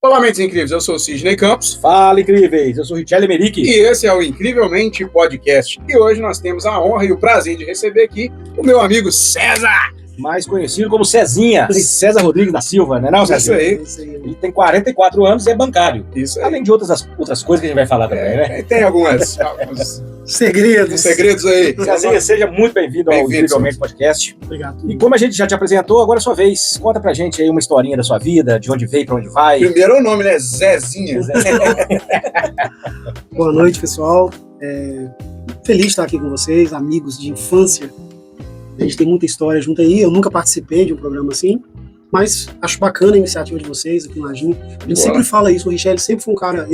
Olá, mentes incríveis, eu sou o Sidney Campos. Fala, incríveis, eu sou o Richelle Emerick. E esse é o Incrivelmente Podcast. E hoje nós temos a honra e o prazer de receber aqui o meu amigo César. Mais conhecido como Cezinha, César Rodrigues da Silva, né não, Cezinha? Isso aí. Ele tem 44 anos e é bancário. Isso aí. Além de outras coisas que a gente vai falar também, né? Tem alguns segredos aí. Cezinha, seja muito bem-vindo ao Incrivelmente Podcast. Obrigado. E como a gente já te apresentou, agora é sua vez. Conta pra gente aí uma historinha da sua vida, de onde veio, pra onde vai. Primeiro é o nome, né? Zezinha. Boa noite, pessoal. Feliz de estar aqui com vocês, amigos de infância. A gente tem muita história junto aí. Eu nunca participei de um programa assim, mas acho bacana a iniciativa de vocês aqui no Lajinho. A gente sempre fala isso. O Richelle sempre foi um cara,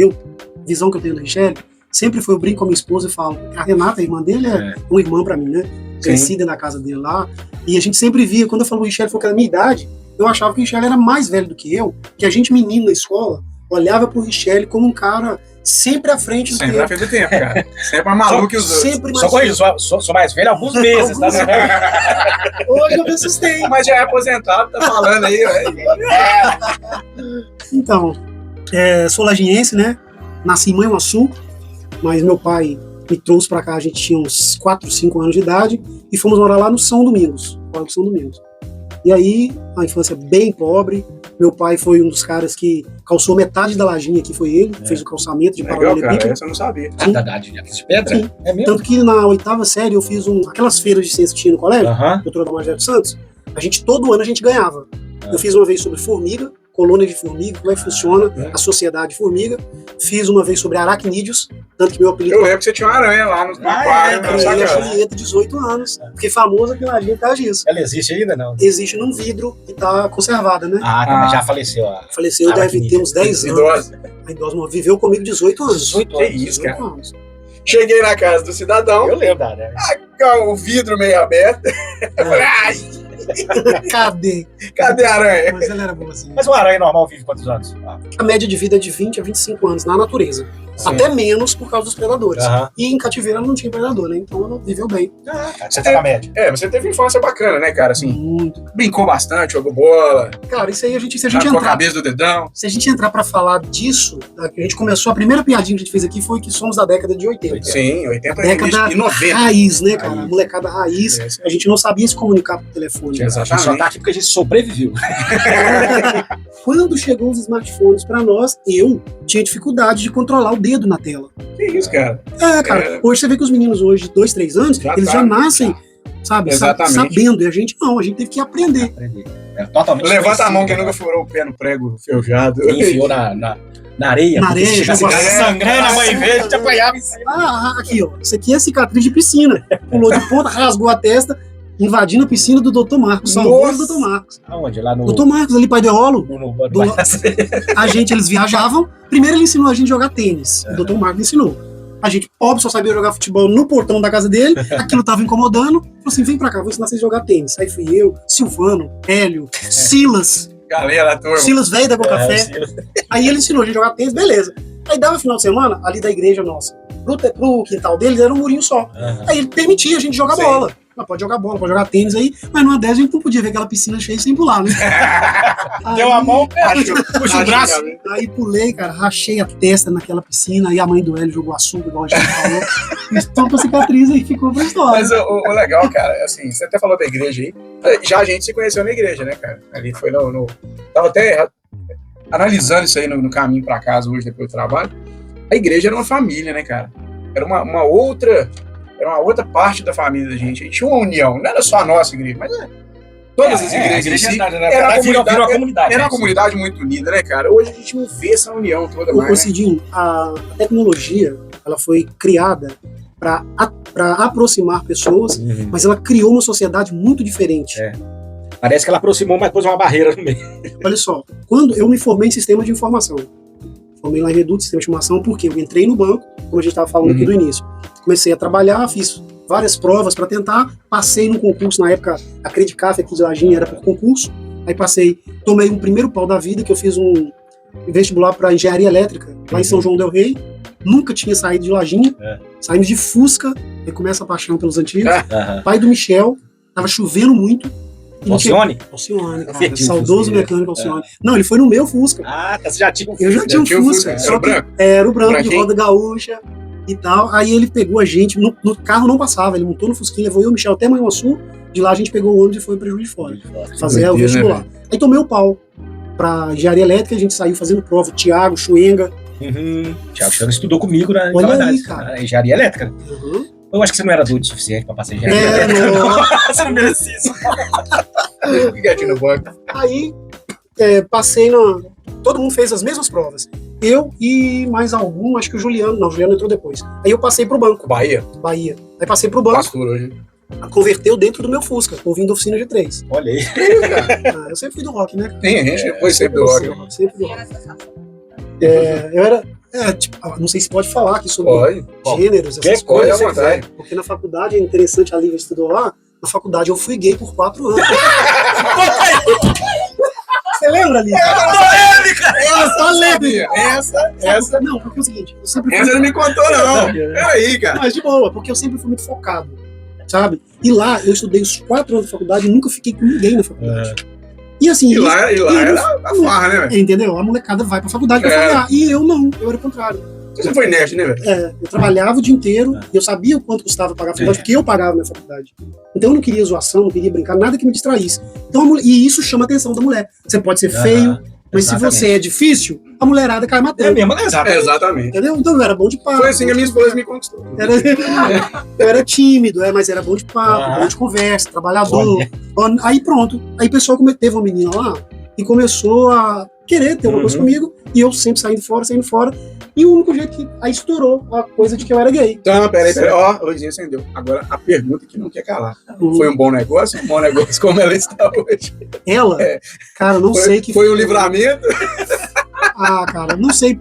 visão que eu tenho do Richelle, sempre foi, eu brinco com a minha esposa e falo, a Renata, a irmã dele, é uma irmã pra mim, né? Crescida na casa dele lá. E a gente sempre via, quando eu falo o Richelle foi da minha idade, eu achava que o Richelle era mais velho do que eu, que a gente, menino na escola, olhava pro Richelle como um cara sempre à frente do tempo. Sempre à frente do tempo, cara. Sempre mais maluco que os outros. Sempre mais Só conheço, sou mais velho há alguns meses, tá? Hoje eu me assustei. Mas já é aposentado, tá falando aí, velho. Então, sou lagiense, né? Nasci em Manhuaçu, mas meu pai me trouxe pra cá, a gente tinha uns 4, 5 anos de idade, e fomos morar lá no São Domingos, Córrego São Domingos. E aí, a infância bem pobre, meu pai foi um dos caras que calçou metade da lajinha, que foi ele, fez o calçamento de paralelepípedo. Essa eu não sabia. De pedra? Sim. É mesmo? Tanto que na 8ª série eu fiz aquelas feiras de ciência que tinha no colégio, doutora Damagé dos Santos, todo ano a gente ganhava. Eu fiz uma vez sobre formiga, colônia de formiga, como é que funciona a sociedade formiga. Fiz uma vez sobre aracnídeos, tanto que meu apelido... Eu lembro que você tinha uma aranha lá no aquário. Ele é Julieta, 18 anos. Fiquei famoso aqui na Lajinha por causa disso. Ela existe ainda, não? Existe num vidro e tá conservada, né? Mas já faleceu. Faleceu, deve ter uns 10 anos. A idosa viveu comigo 18 anos. 18 anos. Que isso, cara. Cheguei na casa do cidadão. Eu lembro da aranha. O vidro meio aberto. Eu falei, ai, cadê a aranha? Mas ela era boa assim. Mas uma aranha normal vive quantos anos? A média de vida é de 20 a 25 anos na natureza. Sim. Até menos por causa dos predadores. E em cativeiro ela não tinha predador, né? Então ela viveu bem. Você tá na média. Você teve infância bacana, né, cara? Assim, muito. Brincou bastante, jogou bola. Cara, isso aí se a gente entrar... com a cabeça do dedão. Se a gente entrar pra falar disso, a gente começou, a primeira piadinha que a gente fez aqui foi que somos da década de 80. Sim, 80 década e 90. Raiz, né, cara? A molecada raiz. A gente não sabia se comunicar por telefone. Exatamente. A gente só tá aqui porque a gente sobreviveu. Quando chegou os smartphones pra nós, eu tinha dificuldade de controlar o dedo na tela. Que isso, cara? Cara, hoje você vê que os meninos hoje, de 2, 3 anos, eles já nascem, sabe, sabendo. E a gente não, a gente teve que aprender. Totalmente. Levanta a mão quem nunca furou o pé no prego ferrujado. Enfiou na areia. Na areia, sangrando, a mãe veio, te apanhava em cima. Aqui, ó. Isso aqui é cicatriz de piscina. Pulou de ponta, rasgou a testa, invadindo a piscina do Dr. Marcos. Saudoso Dr. Marcos. Aonde? Lá no... Dr. Marcos, ali, pai do Eolo. Eles viajavam. Primeiro ele ensinou a gente a jogar tênis. O Dr. Marcos ensinou. A gente, pobre, só sabia jogar futebol no portão da casa dele. Aquilo tava incomodando. Falou assim, vem pra cá, vou ensinar vocês a jogar tênis. Aí fui eu, Silvano, Hélio, Silas. Galera, turma. Silas velho da Boca Café. Aí ele ensinou a gente a jogar tênis, beleza. Aí dava final de semana, ali da igreja nossa, pro quintal deles era um murinho só. Aí ele permitia a gente jogar bola. Pode jogar bola, pode jogar tênis aí, mas numa 10 a gente não podia ver aquela piscina cheia sem pular, né? Deu a mão, puxa o braço. Aí pulei, cara, rachei a testa naquela piscina, aí a mãe do Hélio jogou açúcar, igual a gente falou. Então com a cicatriz aí ficou pra história. Mas o legal, cara, assim, você até falou da igreja aí, já a gente se conheceu na igreja, né, cara? Ali foi tava até analisando isso aí no caminho pra casa hoje, depois do trabalho. A igreja era uma família, né, cara? Era uma outra parte da família da gente. A gente tinha uma união, não era só a nossa igreja, mas todas as igrejas em si. Era uma comunidade muito unida, né, cara? Hoje a gente não vê essa união toda mais. Cidinho, a tecnologia, ela foi criada para aproximar pessoas, mas ela criou uma sociedade muito diferente. Parece que ela aproximou, mas pôs uma barreira no meio. Olha só, quando eu me formei em sistema de informação, formei lá em Reduto, sistema de informação, porque eu entrei no banco, como a gente estava falando aqui do início. Comecei a trabalhar, fiz várias provas para tentar, passei num concurso, na época a Credicaf aqui de Lajinha era por concurso, aí passei, tomei um primeiro pau da vida, que eu fiz um vestibular para engenharia elétrica, lá em São João del Rei, nunca tinha saído de Lajinha, saímos de Fusca, aí começa a paixão pelos antigos, pai do Michel, tava chovendo muito, Alcione? Alcione, cara. Fetiche, Saudoso Fusca. mecânico Alcione. Não, ele foi no meu Fusca. Ah, tá, você já tinha. Eu já tinha um Fusca. Era só o que branco? era o branco de Branquinho? roda gaúcha e tal. Aí ele pegou a gente, no carro não passava, ele montou no Fusquinha, levou eu e o Michel até Manhuaçu. De lá a gente pegou o ônibus e foi para Juiz de Fora. Fazer o doideira, vestibular. né, Aí tomei o pau pra engenharia elétrica, a gente saiu fazendo prova. Thiago, Chuenga. Thiago Changa estudou comigo na Olha aí, faculdade, cara. na engenharia elétrica. Uhum. Eu acho que você não era doido o suficiente pra passar engenharia elétrica. Não. Você não merecia isso. Gatinho no banco. Aí passei na. Todo mundo fez as mesmas provas. Eu e mais algum, acho que o Juliano. Não, o Juliano entrou depois. Aí eu passei pro banco, Bahia, Bahia. Aí passei pro banco, pastor hoje. converteu dentro do meu Fusca, ouvindo oficina de 3. Olha aí. Eu sempre fui do rock, né? Tem, a gente foi sempre do rock. Sempre do rock. Eu era. Tipo, não sei se pode falar aqui sobre Pode. gêneros, essas Pode coisas. à vontade. Porque na faculdade é interessante, a Lívia estudou lá. Na faculdade eu fui gay por 4 anos. Você lembra, Lívia? Essa lembra. Essa. Não, porque é o seguinte, eu sempre fui. Essa não me contou, não. Peraí, cara. Mas de boa, porque eu sempre fui muito focado, sabe? E lá eu estudei os 4 anos de faculdade e nunca fiquei com ninguém na faculdade. E assim. E lá era a farra, né, velho? Entendeu? A molecada vai pra faculdade pra folgar. E eu não, eu era o contrário. Você não foi nerd, né, velho? Eu trabalhava o dia inteiro e eu sabia o quanto custava pagar a faculdade, porque eu pagava minha faculdade. Então eu não queria zoação, não queria brincar, nada que me distraísse. Então, e isso chama a atenção da mulher. Você pode ser feio, mas se você é difícil, a mulherada cai matando. É mesmo, né? Exatamente. Exatamente. Entendeu? Então eu era bom de papo. Foi assim que a minha esposa me conquistou. Eu era tímido, mas era bom de papo, bom de conversa, trabalhador. Aí pronto. Aí o pessoal teve uma menina lá e começou a querer ter uma coisa comigo, e eu sempre saindo fora. E o único jeito que aí estourou a coisa de que eu era gay. Então, peraí. Ó, a luzinha acendeu. Agora, a pergunta que não quer calar. Foi um bom negócio? Um bom negócio como ela está hoje? Ela? Cara, não sei que foi um livramento? Cara, não sei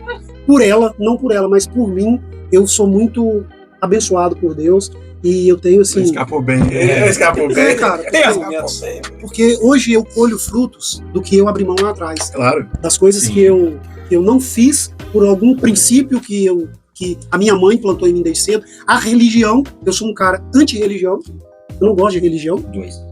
não por ela, mas por mim, eu sou muito abençoado por Deus. E eu tenho assim. Escapou bem. Escapou bem. Cara, Tem argumentos. porque hoje eu colho frutos do que eu abri mão lá atrás. Claro. Das coisas que eu não fiz por algum princípio que a minha mãe plantou em mim desde cedo. A religião, eu sou um cara anti-religião. Eu não gosto de religião.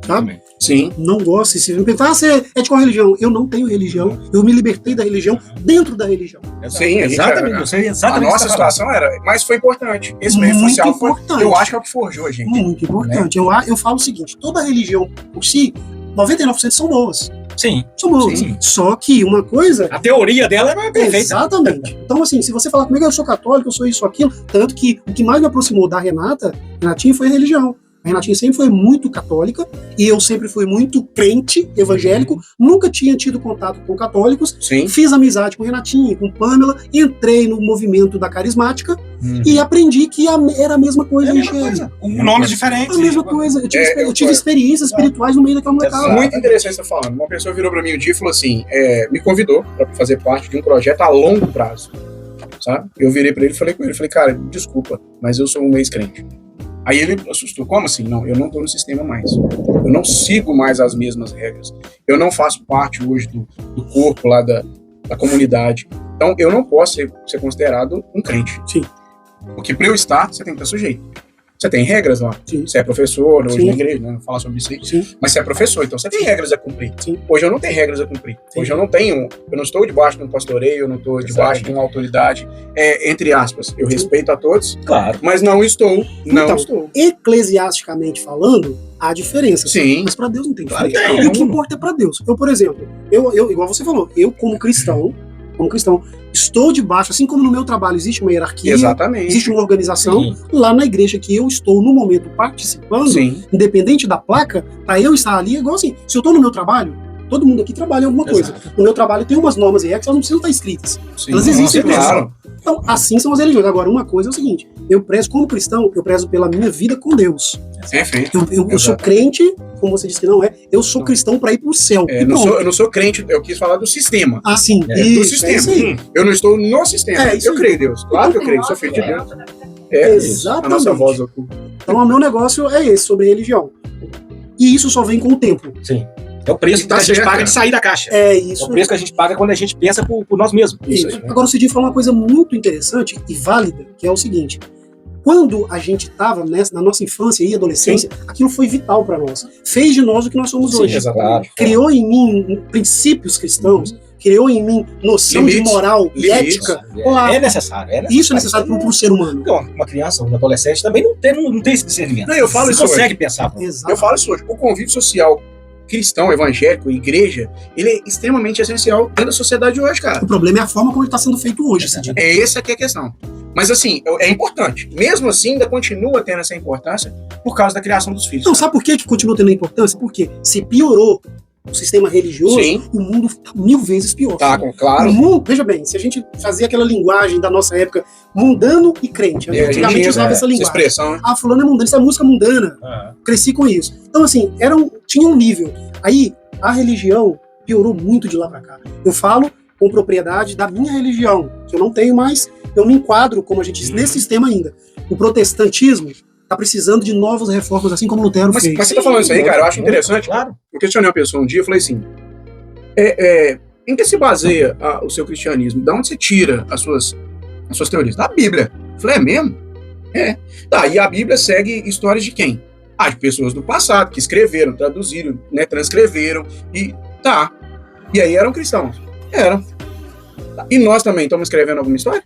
Sabe? Sim. Não gosto. Se me perguntar, você é de qual religião? Eu não tenho religião. Eu me libertei da religião dentro da religião. Sim, exatamente. A nossa situação era, mas foi importante. Esse meio Muito social importante. eu acho que é o que forjou a gente. Muito importante. Eu falo o seguinte: toda religião por si, 99% são boas. Sim. São boas. Sim. Só que uma coisa. A teoria dela não é perfeita. Exatamente. Então, assim, se você falar comigo, eu sou católico, eu sou isso, aquilo. Tanto que o que mais me aproximou da Renatinha, foi a religião. A Renatinha sempre foi muito católica e eu sempre fui muito crente, evangélico, nunca tinha tido contato com católicos. Sim. Fiz amizade com Renatinha, com Pamela, entrei no movimento da carismática e aprendi que era a mesma coisa. Um nome diferente. A mesma coisa. Eu tive experiências espirituais no meio daquela molecada. Muito interessante você falando. Uma pessoa virou pra mim um dia e falou assim, me convidou pra fazer parte de um projeto a longo prazo, sabe? Eu virei pra ele e falei com ele, cara, desculpa, mas eu sou um ex-crente. Aí ele assustou, como assim? Não, eu não tô no sistema mais. Eu não sigo mais as mesmas regras. Eu não faço parte hoje do corpo lá da comunidade. Então, eu não posso ser considerado um crente. Sim. Porque para eu estar, você tem que estar sujeito. Você tem regras lá. Sim. Você é professor, hoje Sim. na igreja, né? Não falar sobre isso aí. Sim. Mas você é professor, então você tem regras a cumprir. Sim. Hoje eu não tenho regras a cumprir. Sim. Hoje eu não estou debaixo de um pastoreio, eu não estou debaixo de uma autoridade. Entre aspas, eu respeito a todos, Claro. mas não estou. Não Então, estou. Eclesiasticamente falando, há diferença. Sim. Mas para Deus não tem Claro diferença. que tem. O que importa é para Deus. Eu, por exemplo, igual você falou, eu como cristão, estou debaixo, assim como no meu trabalho existe uma hierarquia, Exatamente. existe uma organização, Sim. lá na igreja que eu estou no momento participando, Sim. independente da placa, para eu estar ali, é igual assim, se eu estou no meu trabalho, todo mundo aqui trabalha em alguma coisa. No meu trabalho tem umas normas e regras, elas não precisam estar escritas. Sim. Elas existem mesmo. Claro. Então, assim são as religiões. Agora, uma coisa é o seguinte, eu prezo como cristão, eu prezo pela minha vida com Deus. Perfeito. Eu sou crente, como você disse que não é, eu sou cristão para ir pro céu. Eu não sou crente, eu quis falar do sistema. Ah, sim. Do Isso, sistema. é isso aí. Eu não estou no sistema. É isso Eu aí. creio em Deus. Claro que eu creio, sou filho de Deus. Exatamente. A nossa voz oculta. Então, o meu negócio é esse, sobre religião. E isso só vem com o tempo. Sim. É o preço Tá que a gente certo, paga cara. de sair da caixa. É É isso. o preço que a gente paga quando a gente pensa por nós mesmos. Isso. Agora, o Cidinho falou uma coisa muito interessante e válida, que é o seguinte. quando a gente estava na nossa infância e adolescência, aquilo foi vital para nós. Fez de nós o que nós somos hoje. Exatamente. Criou em mim princípios cristãos, criou em mim noção de moral e ética. É necessário. Isso é necessário para um ser humano. Uma criança, um adolescente também não tem esse discernimento. Não, eu falo Você isso consegue pensar. Exato. Eu falo isso hoje. O convívio social cristão, evangélico, igreja, ele é extremamente essencial dentro da sociedade de hoje, cara. O problema é a forma como ele está sendo feito hoje. É essa que é a questão. Mas assim, é importante. Mesmo assim, ainda continua tendo essa importância por causa da criação dos filhos. Não, sabe por que continua tendo importância? Porque se piorou o sistema religioso, Sim. o mundo está 1000 vezes pior. Tá, claro. O mundo, veja bem, se a gente fazia aquela linguagem da nossa época, mundano e crente, antigamente usava essa linguagem. Essa expressão, né? Ah, fulano é mundano, isso é música mundana. Cresci com isso. Então, assim, tinha um nível. Aí, a religião piorou muito de lá pra cá. Eu falo com propriedade da minha religião, que eu não tenho mais, eu me enquadro, como a gente diz, nesse sistema ainda. O protestantismo está precisando de novas reformas, assim como Lutero fez. Mas você tá falando isso aí, cara, eu acho interessante. Claro. Eu questionei uma pessoa um dia, eu falei assim, em que se baseia o seu cristianismo? Da onde você tira as suas teorias? Da Bíblia. Eu falei, é mesmo? É. Tá, e a Bíblia segue histórias de quem? De pessoas do passado, que escreveram, traduziram, né, transcreveram, e tá. E aí eram cristãos? Eram. Tá. E nós também estamos escrevendo alguma história?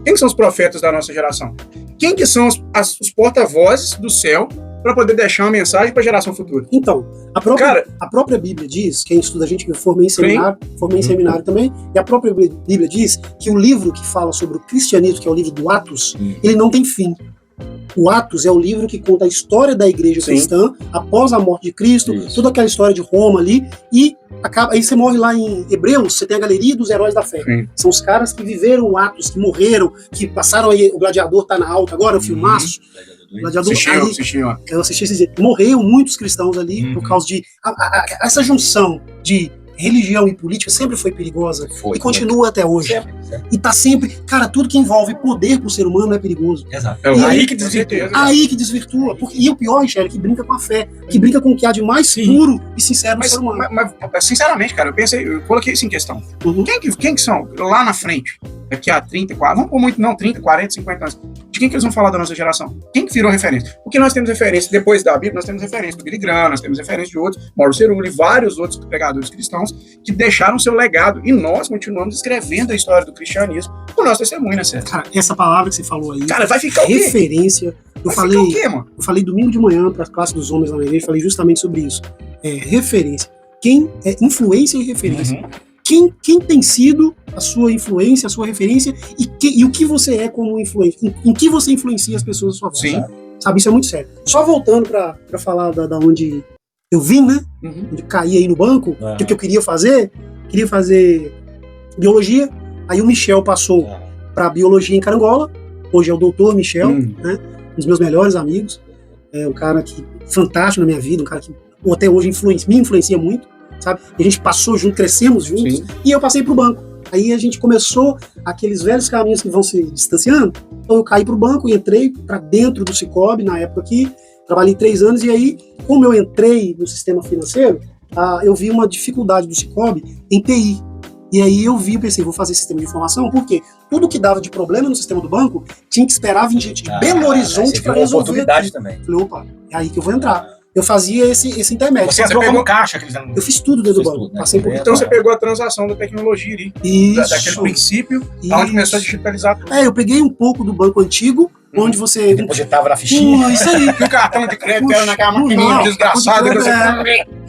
Quem que são os profetas da nossa geração? Quem que são os porta-vozes do céu para poder deixar uma mensagem para a geração futura? Então, a própria Bíblia diz, quem estuda, a gente formei em seminário também, e a própria Bíblia diz que o livro que fala sobre o cristianismo, que é o livro do Atos, ele não tem fim. O Atos é o livro que conta a história da igreja cristã após a morte de Cristo, toda aquela história de Roma ali, e aí você morre lá em Hebreus, você tem a galeria dos heróis da fé. Sim. São os caras que viveram o Atos, que morreram, que passaram aí, o Gladiador tá na alta agora, o filmaço. O Gladiador eu assisti esse dia. Morreram muitos cristãos ali por causa de essa junção de religião e política sempre foi perigosa e continua até hoje. Sempre. E tá sempre, cara, tudo que envolve poder pro ser humano é perigoso. Exato. Aí que desvirtua. Aí que desvirtua. E o pior, Michele, que brinca com a fé, que brinca com o que há de mais puro e sincero no ser humano. Mas, sinceramente, cara, eu coloquei isso em questão. Quem que são lá na frente, daqui a 30, 40, vamos pôr muito, não, 30, 40, 50 anos, de quem que eles vão falar da nossa geração? Quem que virou referência? Porque nós temos referência, depois da Bíblia, nós temos referência do Billy Graham, nós temos referência de outros, Mauro Cerulli, vários outros pregadores cristãos que deixaram seu legado, e nós continuamos escrevendo a história do cristianismo com o nosso testemunho, né, Sérgio? Cara, essa palavra que você falou aí, cara, vai ficar referência. Eu falei domingo de manhã para a classe dos homens na igreja, falei justamente sobre isso. Referência. Quem é influência e referência. Quem tem sido a sua influência, a sua referência, e o que você é como influência, em que você influencia as pessoas à sua volta. Sim. Sabe, isso é muito sério. Só voltando para falar da onde eu vim, né? Onde caí aí no banco, o que eu queria fazer biologia, aí o Michel passou para biologia em Carangola, hoje é o doutor Michel, né? Um dos meus melhores amigos, é um cara fantástico na minha vida, um cara que até hoje me influencia muito, sabe? E a gente passou junto, crescemos juntos, e eu passei pro banco. Aí a gente começou aqueles velhos caminhos que vão se distanciando, então eu caí pro banco e entrei para dentro do Cicobi, na época aqui, trabalhei 3 anos, e aí, como eu entrei no sistema financeiro, eu vi uma dificuldade do Cicobi em TI. E aí eu pensei, vou fazer sistema de informação, porque tudo que dava de problema no sistema do banco, tinha que esperar vir gente de Belo Horizonte para resolver. Oportunidade também. Falei, opa, é aí que eu vou entrar. Eu fazia esse intermédio. Você entrou como caixa? Que eles eu fiz tudo dentro do banco. Né? Passei por então você pegou a transação da tecnologia ali. Isso. Daquele princípio, onde começou a digitalizar tudo. Eu peguei um pouco do banco antigo, onde você depositava na fichinha. Isso aí. O cartão de crédito era naquela maquininha desgraçada.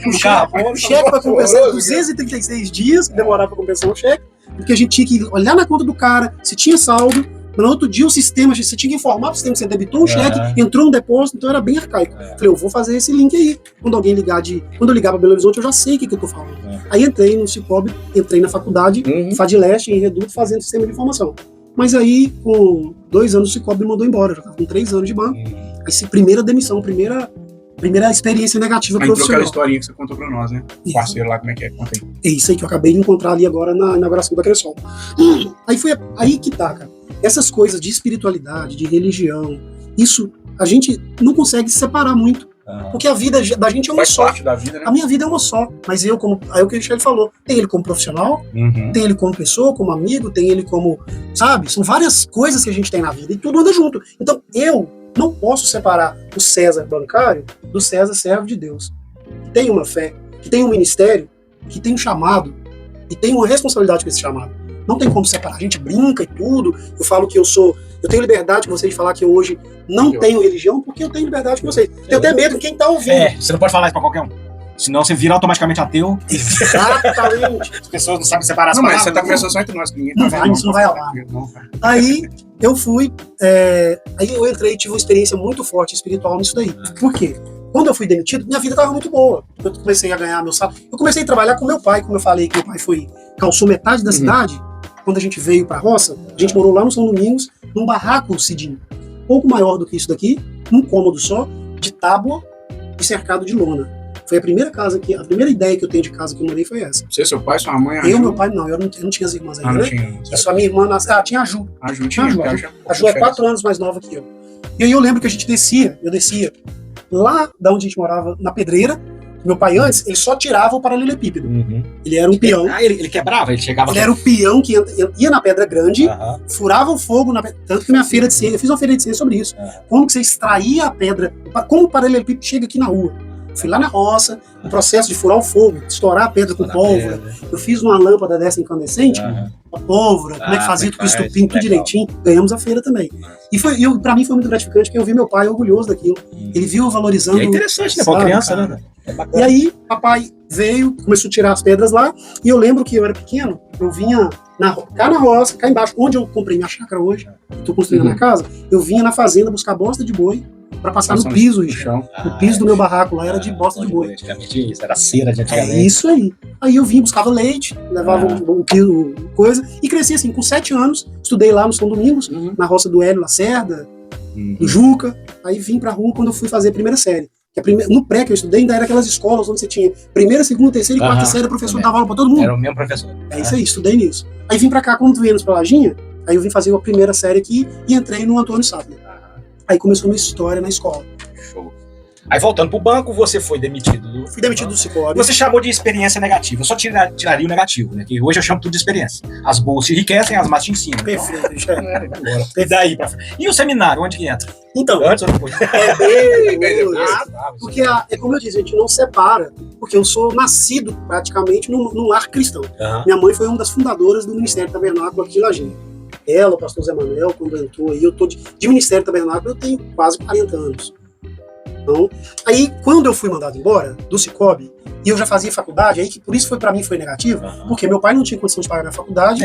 O cheque para compensar 236 dias, que demorava para compensar o cheque, porque a gente tinha que olhar na conta do cara, se tinha saldo. No outro dia o sistema, você tinha que informar para o sistema que você debitou o cheque, entrou um depósito, então era bem arcaico. Falei, eu vou fazer esse link aí. Quando eu ligar para Belo Horizonte, eu já sei o que eu tô falando. Aí entrei no Cicobi, entrei na faculdade, FADLeste, em Reduto, fazendo sistema de informação. Mas aí, com 2 anos, o Cicobi me mandou embora. Eu já estava com 3 anos de banco. Aí, primeira demissão, primeira experiência negativa profissional. profissional. Aquela historinha que você contou pra nós, né? O parceiro lá, como é que é? Conta aí. É isso aí que eu acabei de encontrar ali agora na inauguração da Cressol. Aí foi aí que tá, cara. Essas coisas de espiritualidade, de religião, isso a gente não consegue se separar muito. Porque a vida da gente é uma Faz só. parte da vida, né? A minha vida é uma só. Mas eu, como. Aí o que o Michel falou, tem ele como profissional, tem ele como pessoa, como amigo, tem ele como. Sabe? São várias coisas que a gente tem na vida e tudo anda junto. Então eu não posso separar o César bancário do César servo de Deus. Que tem uma fé, que tem um ministério, que tem um chamado e tem uma responsabilidade com esse chamado. Não tem como separar. A gente brinca e tudo. Eu falo que eu tenho liberdade com vocês de falar que eu hoje não tenho religião, porque eu tenho liberdade com vocês. Tenho até medo de quem tá ouvindo. Você não pode falar isso pra qualquer um. Senão você vira automaticamente ateu. Exatamente. As pessoas não sabem separar as Não, mas palavras. você tá conversando só entre nós, que ninguém Não tá vai, vendo. isso não vai ao ar. Aí eu fui, aí eu entrei e tive uma experiência muito forte espiritual nisso daí. Por quê? Quando eu fui demitido, minha vida estava muito boa. Eu comecei a ganhar meu salário. Eu comecei a trabalhar com meu pai, como eu falei, que meu pai calçou metade da cidade. Quando a gente veio para a roça, a gente morou lá no São Domingos, num barraco cidinho. Pouco maior do que isso daqui, um cômodo só, de tábua e cercado de lona. Foi a primeira ideia que eu tenho de casa que eu morei foi essa. Você, seu pai, sua mãe, Meu pai, não, eu não tinha as irmãs ainda, não né? tinha. Isso, a minha irmã, tinha a Ju. A Ju Tinha a Ju. A Ju é 4 anos mais nova que eu. E aí eu lembro que eu descia lá da onde a gente morava, na pedreira. Meu pai antes, ele só tirava o paralelepípedo. Ele era um peão. Ele quebrava, ele chegava... Ele era o peão que ia na pedra grande, furava o fogo na pedra. Tanto que minha feira de ciência, eu fiz uma feira de ciência sobre isso. Como que você extraía a pedra, como o paralelepípedo chega aqui na rua. Fui lá na roça, no processo de furar o fogo, estourar a pedra com pólvora. Eu fiz uma lâmpada dessa incandescente, a pólvora, como é que fazia tudo com estupim, tudo direitinho. Ganhamos a feira também. E pra mim foi muito gratificante, porque eu vi meu pai orgulhoso daquilo. Ele viu valorizando. E é interessante, né? Pra uma criança, né? E aí, papai veio, começou a tirar as pedras lá, e eu lembro que eu era pequeno, eu vinha cá na roça, cá embaixo, onde eu comprei minha chácara hoje, tô construindo a minha casa, eu vinha na fazenda buscar bosta de boi para passar no piso, Richard. O piso do meu barraco lá era de bosta de boi. Antigamente isso, era cera de antigamente. É isso aí. Aí eu vinha, buscava leite, levava um quilo, coisa, e cresci assim, com 7 anos, estudei lá no São Domingos, na roça do Hélio Lacerda, do Juca, aí vim pra rua quando eu fui fazer a primeira série. No pré que eu estudei, ainda era aquelas escolas onde você tinha primeira, segunda, terceira e quarta série, o professor dava aula pra todo mundo. Era o mesmo professor. É isso aí, estudei nisso. Aí vim pra cá, quando viemos pra Lajinha, aí eu vim fazer a primeira série aqui e entrei no Antônio Sattler. Aí começou minha história na escola. Show. Aí voltando pro banco, você foi demitido Fui demitido do Cicobi. Você chamou de experiência negativa. Eu só tiraria o negativo, né? Que hoje eu chamo tudo de experiência. As boas te enriquecem, as más te ensinam. Perfeito, Michel. E daí pra frente. E o seminário, onde que entra? Então, Antes ou depois? é bem porque é como eu disse, a gente não separa, porque eu sou nascido praticamente num lar cristão. Minha mãe foi uma das fundadoras do Ministério Tabernáculo aqui de Lajinha. Ela, o pastor Zé Manuel, quando entrou aí, eu tô de Ministério Tabernáculo, eu tenho quase 40 anos. Então, aí, quando eu fui mandado embora do Cicobi, e eu já fazia faculdade, aí que por isso pra mim foi negativo, porque meu pai não tinha condição de pagar minha faculdade.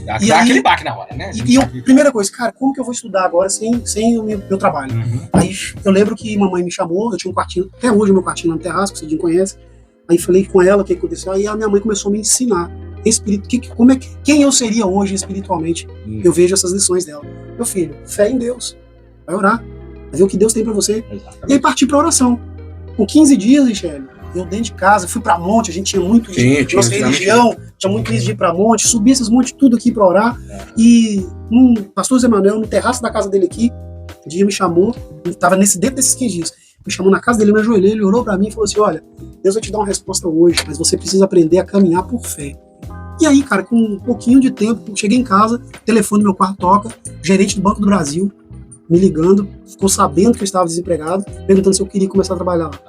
Dá aquele baque na hora, né? Primeira coisa, cara, como que eu vou estudar agora sem o meu trabalho? Aí eu lembro que mamãe me chamou, eu tinha um quartinho, até hoje meu quartinho no terraço, que você não conhece. Aí falei com ela o que aconteceu, aí a minha mãe começou a me ensinar quem eu seria hoje espiritualmente. Eu vejo essas lições dela. Meu filho, fé em Deus, vai orar, vai ver o que Deus tem pra você. E aí parti pra oração. Com 15 dias, Michele, eu dentro de casa, fui pra monte, a gente tinha muito isso, nossa religião, tinha muito isso de ir pra monte, subi esses montes tudo aqui pra orar. E pastor Zé Manuel, no terraço da casa dele aqui, um dia me chamou, estava dentro desses 15 dias, me chamou na casa dele, me ajoelhei, ele orou pra mim e falou assim: olha, Deus vai te dar uma resposta hoje, mas você precisa aprender a caminhar por fé. E aí, cara, com um pouquinho de tempo, cheguei em casa, o telefone do meu quarto toca, o gerente do Banco do Brasil me ligando, ficou sabendo que eu estava desempregado, perguntando se eu queria começar a trabalhar lá.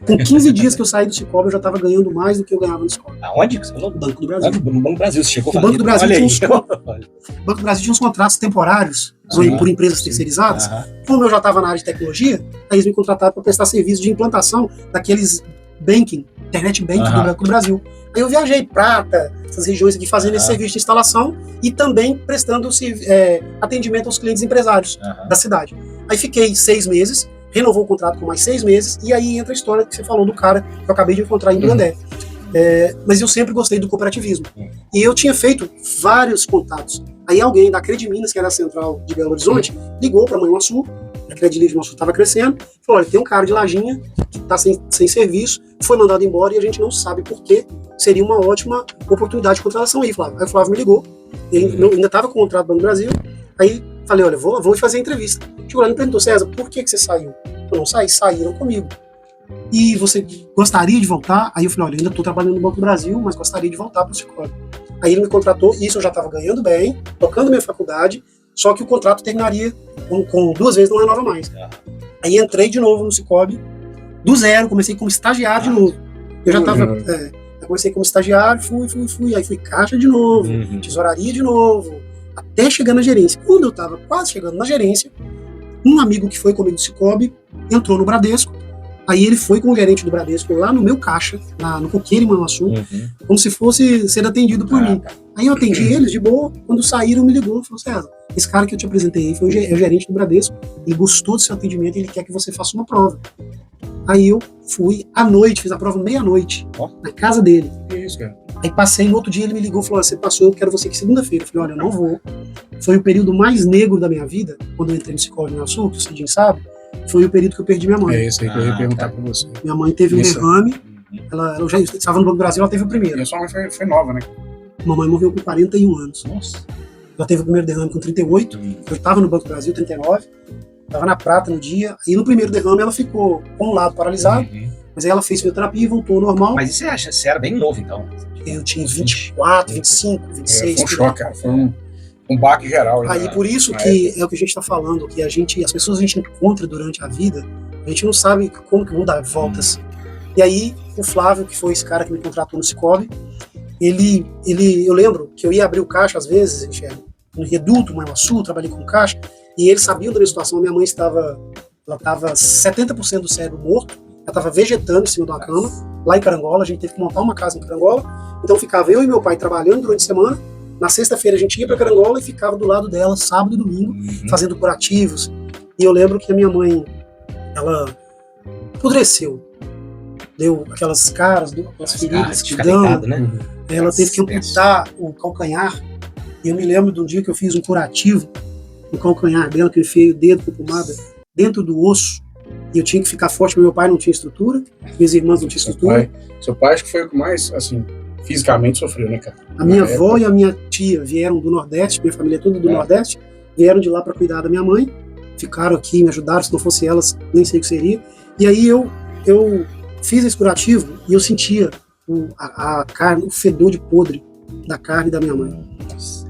Com 15 dias que eu saí do Cicobi, eu já estava ganhando mais do que eu ganhava no Cicobi. Aonde que você falou? Banco do Brasil. No Banco do Brasil, você chegou a O Banco do Brasil tinha uns contratos temporários por empresas terceirizadas. Como eu já estava na área de tecnologia, aí eles me contrataram para prestar serviço de implantação daqueles internet banking do Banco do Brasil. Aí eu viajei Prata, essas regiões aqui, fazendo esse serviço de instalação e também prestando atendimento aos clientes empresários da cidade. Aí fiquei 6 meses, renovou o contrato com mais 6 meses, e aí entra a história que você falou do cara que eu acabei de encontrar em Brandé. Mas eu sempre gostei do cooperativismo. E eu tinha feito vários contatos. Aí alguém da Crediminas, que era a central de Belo Horizonte, ligou para a Manhuaçu, a Credilive Manhuaçu estava crescendo, falou: olha, tem um cara de Lajinha que está sem serviço, foi mandado embora e a gente não sabe por quê. Seria uma ótima oportunidade de contratação aí, Flávio. Aí o Flávio me ligou, ele ainda estava com o contrato do Banco do Brasil, aí falei: olha, vou fazer a entrevista. Chegou lá e me perguntou: César, por que você saiu? Eu não saí, saíram comigo. e você gostaria de voltar? Aí eu falei, olha, ainda estou trabalhando no Banco do Brasil, mas gostaria de voltar para o Cicobi. Aí ele me contratou, e isso eu já estava ganhando bem, tocando minha faculdade, só que o contrato terminaria com 2 vezes, não renova mais. Aí entrei de novo no Cicobi, do zero, comecei como estagiário de novo. Eu já estava... eu comecei como estagiário, fui, aí fui caixa de novo, tesouraria de novo, até chegar na gerência. Quando eu estava quase chegando na gerência, um amigo que foi comigo do Cicobi entrou no Bradesco, aí ele foi com o gerente do Bradesco lá no meu caixa, no Coqueiro, em Manhuaçu, como se fosse ser atendido por mim. Aí eu atendi eles de boa, quando saíram me ligou, falou, César, esse cara que eu te apresentei aí foi o gerente do Bradesco, ele gostou do seu atendimento e ele quer que você faça uma prova. Aí eu fui à noite, fiz a prova meia-noite, na casa dele. Que isso, cara? Aí passei, no outro dia ele me ligou e falou, você passou, eu quero você aqui segunda-feira. Eu falei, olha, eu não vou. Foi o período mais negro da minha vida, quando eu entrei no Cicobi no Sul, que o Cidinho sabe, foi o período que eu perdi minha mãe. É isso aí que eu ia perguntar pra você. Minha mãe teve um derrame, ela já estava no Banco do Brasil, ela teve o primeiro. E a sua mãe foi nova, né? Mamãe morreu com 41 anos. Nossa. Ela teve o primeiro derrame com 38, eu estava no Banco do Brasil, 39, estava na prata no dia, e no primeiro derrame ela ficou com um lado paralisado, mas aí ela fez fisioterapia e voltou ao normal. Mas isso você era bem novo, então? Eu tinha 24, 25, 26. Foi um choque, cara. Foi um baque geral. Aí por isso que é o que a gente está falando, que as pessoas a gente encontra durante a vida, a gente não sabe como que vão dar voltas. E aí o Flávio, que foi esse cara que me contratou no Cicobi, eu lembro que eu ia abrir o caixa às vezes, no Reduto, Manhuaçu, trabalhei com caixa, e eles sabiam da minha situação. Minha mãe estava 70% do cérebro morto, ela estava vegetando em cima de uma cama, lá em Carangola, a gente teve que montar uma casa em Carangola, então ficava eu e meu pai trabalhando durante a semana, na sexta-feira a gente ia para Carangola e ficava do lado dela, sábado e domingo, fazendo curativos. E eu lembro que a minha mãe, ela apodreceu, deu aquelas caras, aquelas feridas de dano, né? Ela teve que amputar o calcanhar. E eu me lembro de um dia que eu fiz um curativo no calcanhar dela, que eu enfiei o dedo com pomada dentro do osso, e eu tinha que ficar forte, porque meu pai não tinha estrutura, minhas irmãs não tinham estrutura. Seu pai acho que foi o que mais, assim, fisicamente sofreu, né, cara? A minha avó e a minha tia vieram do Nordeste, minha família é toda do Nordeste, vieram de lá para cuidar da minha mãe, ficaram aqui, me ajudaram, se não fosse elas, nem sei o que seria. E aí eu fiz esse curativo e eu sentia a carne, o fedor de podre da carne da minha mãe.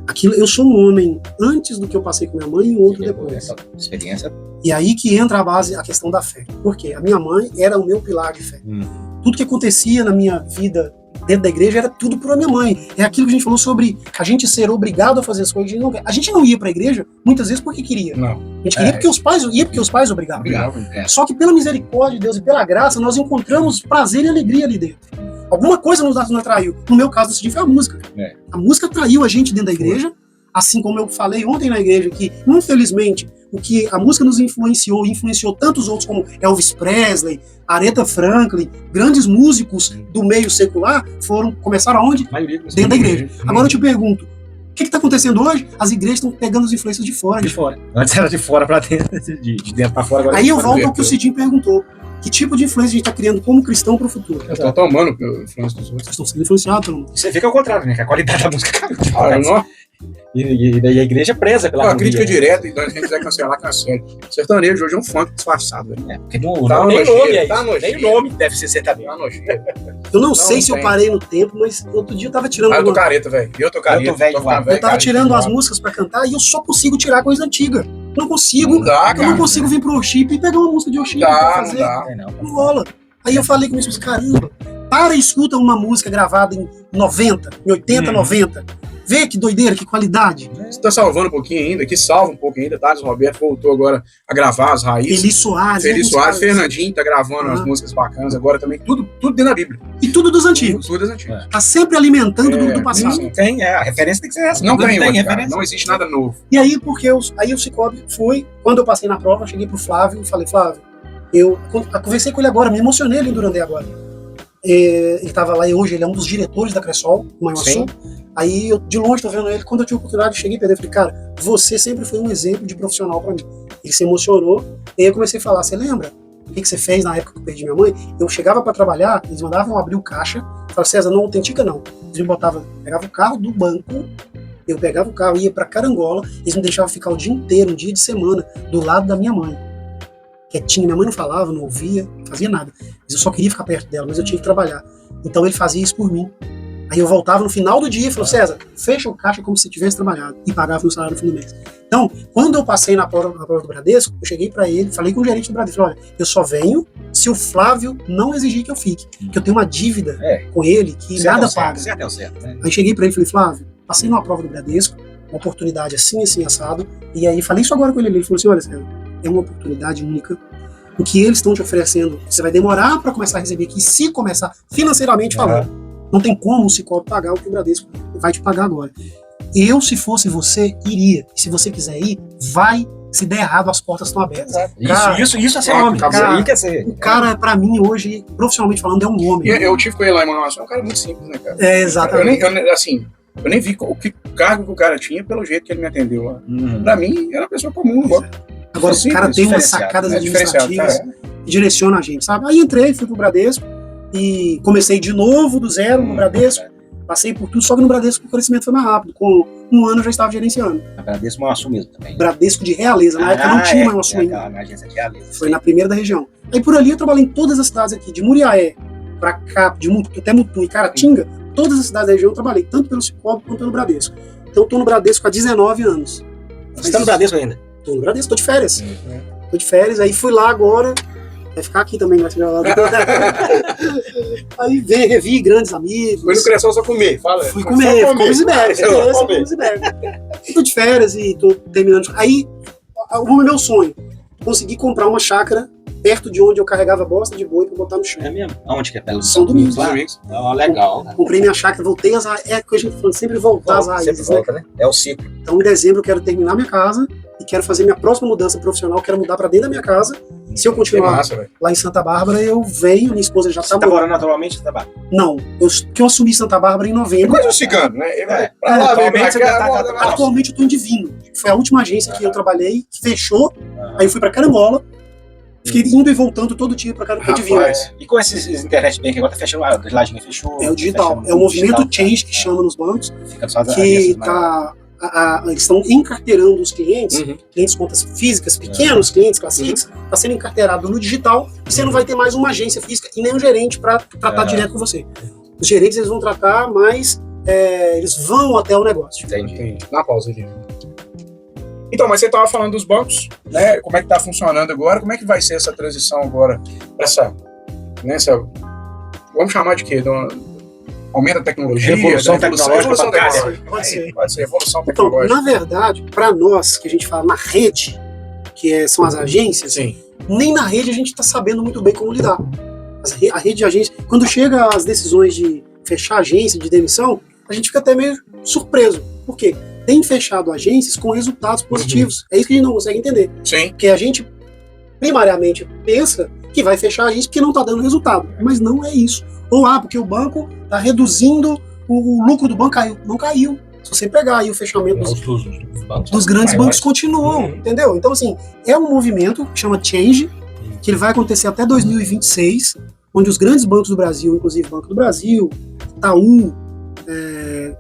Aquilo, eu sou um homem antes do que eu passei com minha mãe e outro depois. Essa experiência. E aí que entra a base, a questão da fé. Por quê? A minha mãe era o meu pilar de fé. Tudo que acontecia na minha vida dentro da igreja era tudo por a minha mãe. É aquilo que a gente falou sobre a gente ser obrigado a fazer as coisas. A gente não ia para a igreja muitas vezes porque queria. Não. A gente queria porque os pais obrigavam. Só que pela misericórdia de Deus e pela graça, nós encontramos prazer e alegria ali dentro. Alguma coisa nos atraiu. No meu caso, decidir foi a música. A música atraiu a gente dentro da igreja, assim como eu falei ontem na igreja, que, infelizmente, o que a música nos influenciou tantos outros, como Elvis Presley, Aretha Franklin, grandes músicos do meio secular, começaram aonde? Dentro da igreja. Agora eu te pergunto, o que está acontecendo hoje? As igrejas estão pegando as influências de fora. De fora. Antes era de fora para dentro, de dentro para fora. Agora aí eu volto ao que o Cidinho perguntou. Que tipo de influência a gente está criando como cristão para o futuro? Estão tomando a influência dos outros. Estão sendo influenciados pelo mundo. Você fica ao contrário, né? Que a qualidade da música caiu. Não. E daí a igreja presa pela a crítica direta, então a gente quiser cancelar, cancela. Sertanejo hoje é um funk disfarçado. Né? Porque nem o nome é nem o nome deve ser sertanejo. Eu não sei se eu parei no tempo, mas outro dia eu tava tirando... eu tô careta, velho. Eu tava tirando as músicas pra cantar e eu só consigo tirar coisa antiga. Não consigo. Não dá, cara. Eu não consigo vir pro worship e pegar uma música de worship pra fazer. Não rola. Aí eu falei com meus filhos, caramba, para e escuta uma música gravada em 90, em 80, 90. Vê que doideira, que qualidade. Você tá salvando um pouquinho ainda, que salva um pouco ainda. Thales Roberto voltou agora a gravar as raízes. Feliz Soares. Fernandinho tá gravando as músicas bacanas agora também. Tudo dentro da Bíblia. E tudo dos antigos. Tudo dos antigos. Tá sempre alimentando do passado. Não tem, a referência tem que ser essa. Não tem outra, referência. Não existe nada novo. E aí, aí o Cicobi foi, quando eu passei na prova, eu cheguei pro Flávio e falei, Flávio, eu conversei com ele agora, me emocionei ali em Durandé agora. Ele estava lá e hoje ele é um dos diretores da Cressol, no Manhuaçu. Aí eu de longe tô vendo ele, quando eu tive a oportunidade, eu cheguei pra ele e falei, cara, você sempre foi um exemplo de profissional pra mim. Ele se emocionou, e aí eu comecei a falar, você lembra o que você fez na época que eu perdi minha mãe? Eu chegava pra trabalhar, eles mandavam abrir o caixa, falavam, César, não autentica não. Eles me pegavam o carro do banco, eu pegava o carro, ia pra Carangola, eles me deixavam ficar o dia inteiro, um dia de semana, do lado da minha mãe. quietinho, minha mãe não falava, não ouvia, não fazia nada. Mas eu só queria ficar perto dela, mas eu tinha que trabalhar. Então ele fazia isso por mim. Aí eu voltava no final do dia e falou, César, fecha o caixa como se tivesse trabalhado. E pagava meu salário no fim do mês. Então, quando eu passei na prova do Bradesco, eu cheguei para ele, falei com o gerente do Bradesco, falei, olha, eu só venho se o Flávio não exigir que eu fique. Porque eu tenho uma dívida com ele que nada paga. Certo é o certo, né? Aí cheguei para ele e falei, Flávio, passei numa prova do Bradesco, uma oportunidade assim, assim, assado. E aí falei isso agora com ele falou assim, olha, César, é uma oportunidade única. O que eles estão te oferecendo, você vai demorar para começar a receber aqui, se começar financeiramente falando. Não tem como o Sicoob pagar o que o Bradesco vai te pagar agora. Eu, se fosse você, iria. E se você quiser ir, vai. Se der errado, as portas estão abertas. Cara, isso é ser homem. Cara, quer ser. O cara, pra mim, hoje, profissionalmente falando, é um homem. Eu tive com ele lá em Manaus, é um cara muito simples, né, cara? Exatamente. Eu nem vi o cargo que o cara tinha pelo jeito que ele me atendeu lá. Pra mim, era uma pessoa comum. Agora, o cara tem umas sacadas administrativas que direciona a gente, sabe? Aí entrei, fui pro Bradesco e comecei de novo, do zero, no Bradesco. Passei por tudo, só que no Bradesco o crescimento foi mais rápido. Com um ano eu já estava gerenciando. A Bradesco é uma mesmo também. Bradesco de Realeza, na época não tinha mais uma Sul ainda. Na agência de Realeza. Foi na primeira da região. Aí por ali eu trabalhei em todas as cidades aqui, de Muriaé pra cá, até Mutum e Caratinga, todas as cidades da região eu trabalhei, tanto pelo Sicoob quanto pelo Bradesco. Então eu tô no Bradesco há 19 anos. Você tá no Bradesco ainda? Tô no Bradesco, tô de férias. Tô de férias, aí fui lá agora. Vai ficar aqui também, vai ficar lá. Aí revi grandes amigos. Foi no Cressol só comer, fala. Fui comer, fomos ibéricos. Tô de férias e tô terminando. Aí, o meu sonho, consegui comprar uma chácara perto de onde eu carregava bosta de boi pra botar no chão. É mesmo? Aonde que é? Pelo São Domingos. Legal. Comprei minha chácara, voltei às raízes. É que a gente fala, sempre voltar às raízes. Sempre volta, né? É o ciclo. Então, em dezembro, eu quero terminar minha casa e quero fazer minha próxima mudança profissional. Quero mudar pra dentro da minha casa. Se eu continuar lá em Santa Bárbara, eu venho, minha esposa já tá morando. Você tá morando naturalmente em Santa Bárbara? Não, eu assumi Santa Bárbara em novembro. Mas o cigano, né? Atualmente eu tô em Divino. Foi a última agência que eu trabalhei, que fechou. Aí eu fui pra Carangola. Fiquei indo e voltando todo dia pra Divino. E com esses internet bank agora tá fechando, a lojinha fechou. É o digital. É o movimento change que chama nos bancos. Que tá... eles estão encarteirando os clientes, clientes contas físicas, pequenos clientes, classiques, está sendo encarteirado no digital e você não vai ter mais uma agência física e nem um gerente para tratar direto com você. Os gerentes eles vão tratar, mas eles vão até o negócio. Entendi. Na pausa aqui. Então, mas você estava falando dos bancos, né? Como é que está funcionando agora? Como é que vai ser essa transição agora para essa, vamos chamar de quê? Aumenta a tecnologia, revolução tecnológica. Pode ser revolução tecnológica. Então, na verdade, para nós que a gente fala na rede, que são as agências, nem na rede a gente está sabendo muito bem como lidar. A rede de agência, quando chega as decisões de fechar a agência, de demissão, a gente fica até meio surpreso. Por quê? Tem fechado agências com resultados positivos. É isso que a gente não consegue entender. Sim. Porque a gente, primariamente, pensa que vai fechar a agência porque não está dando resultado. Mas não é isso. Ou porque o banco está reduzindo, o lucro do banco caiu. Não caiu. Se você pegar aí o fechamento dos grandes bancos, continuam, entendeu? Então, assim, é um movimento que chama Change, que ele vai acontecer até 2026, onde os grandes bancos do Brasil, inclusive Banco do Brasil, Itaú,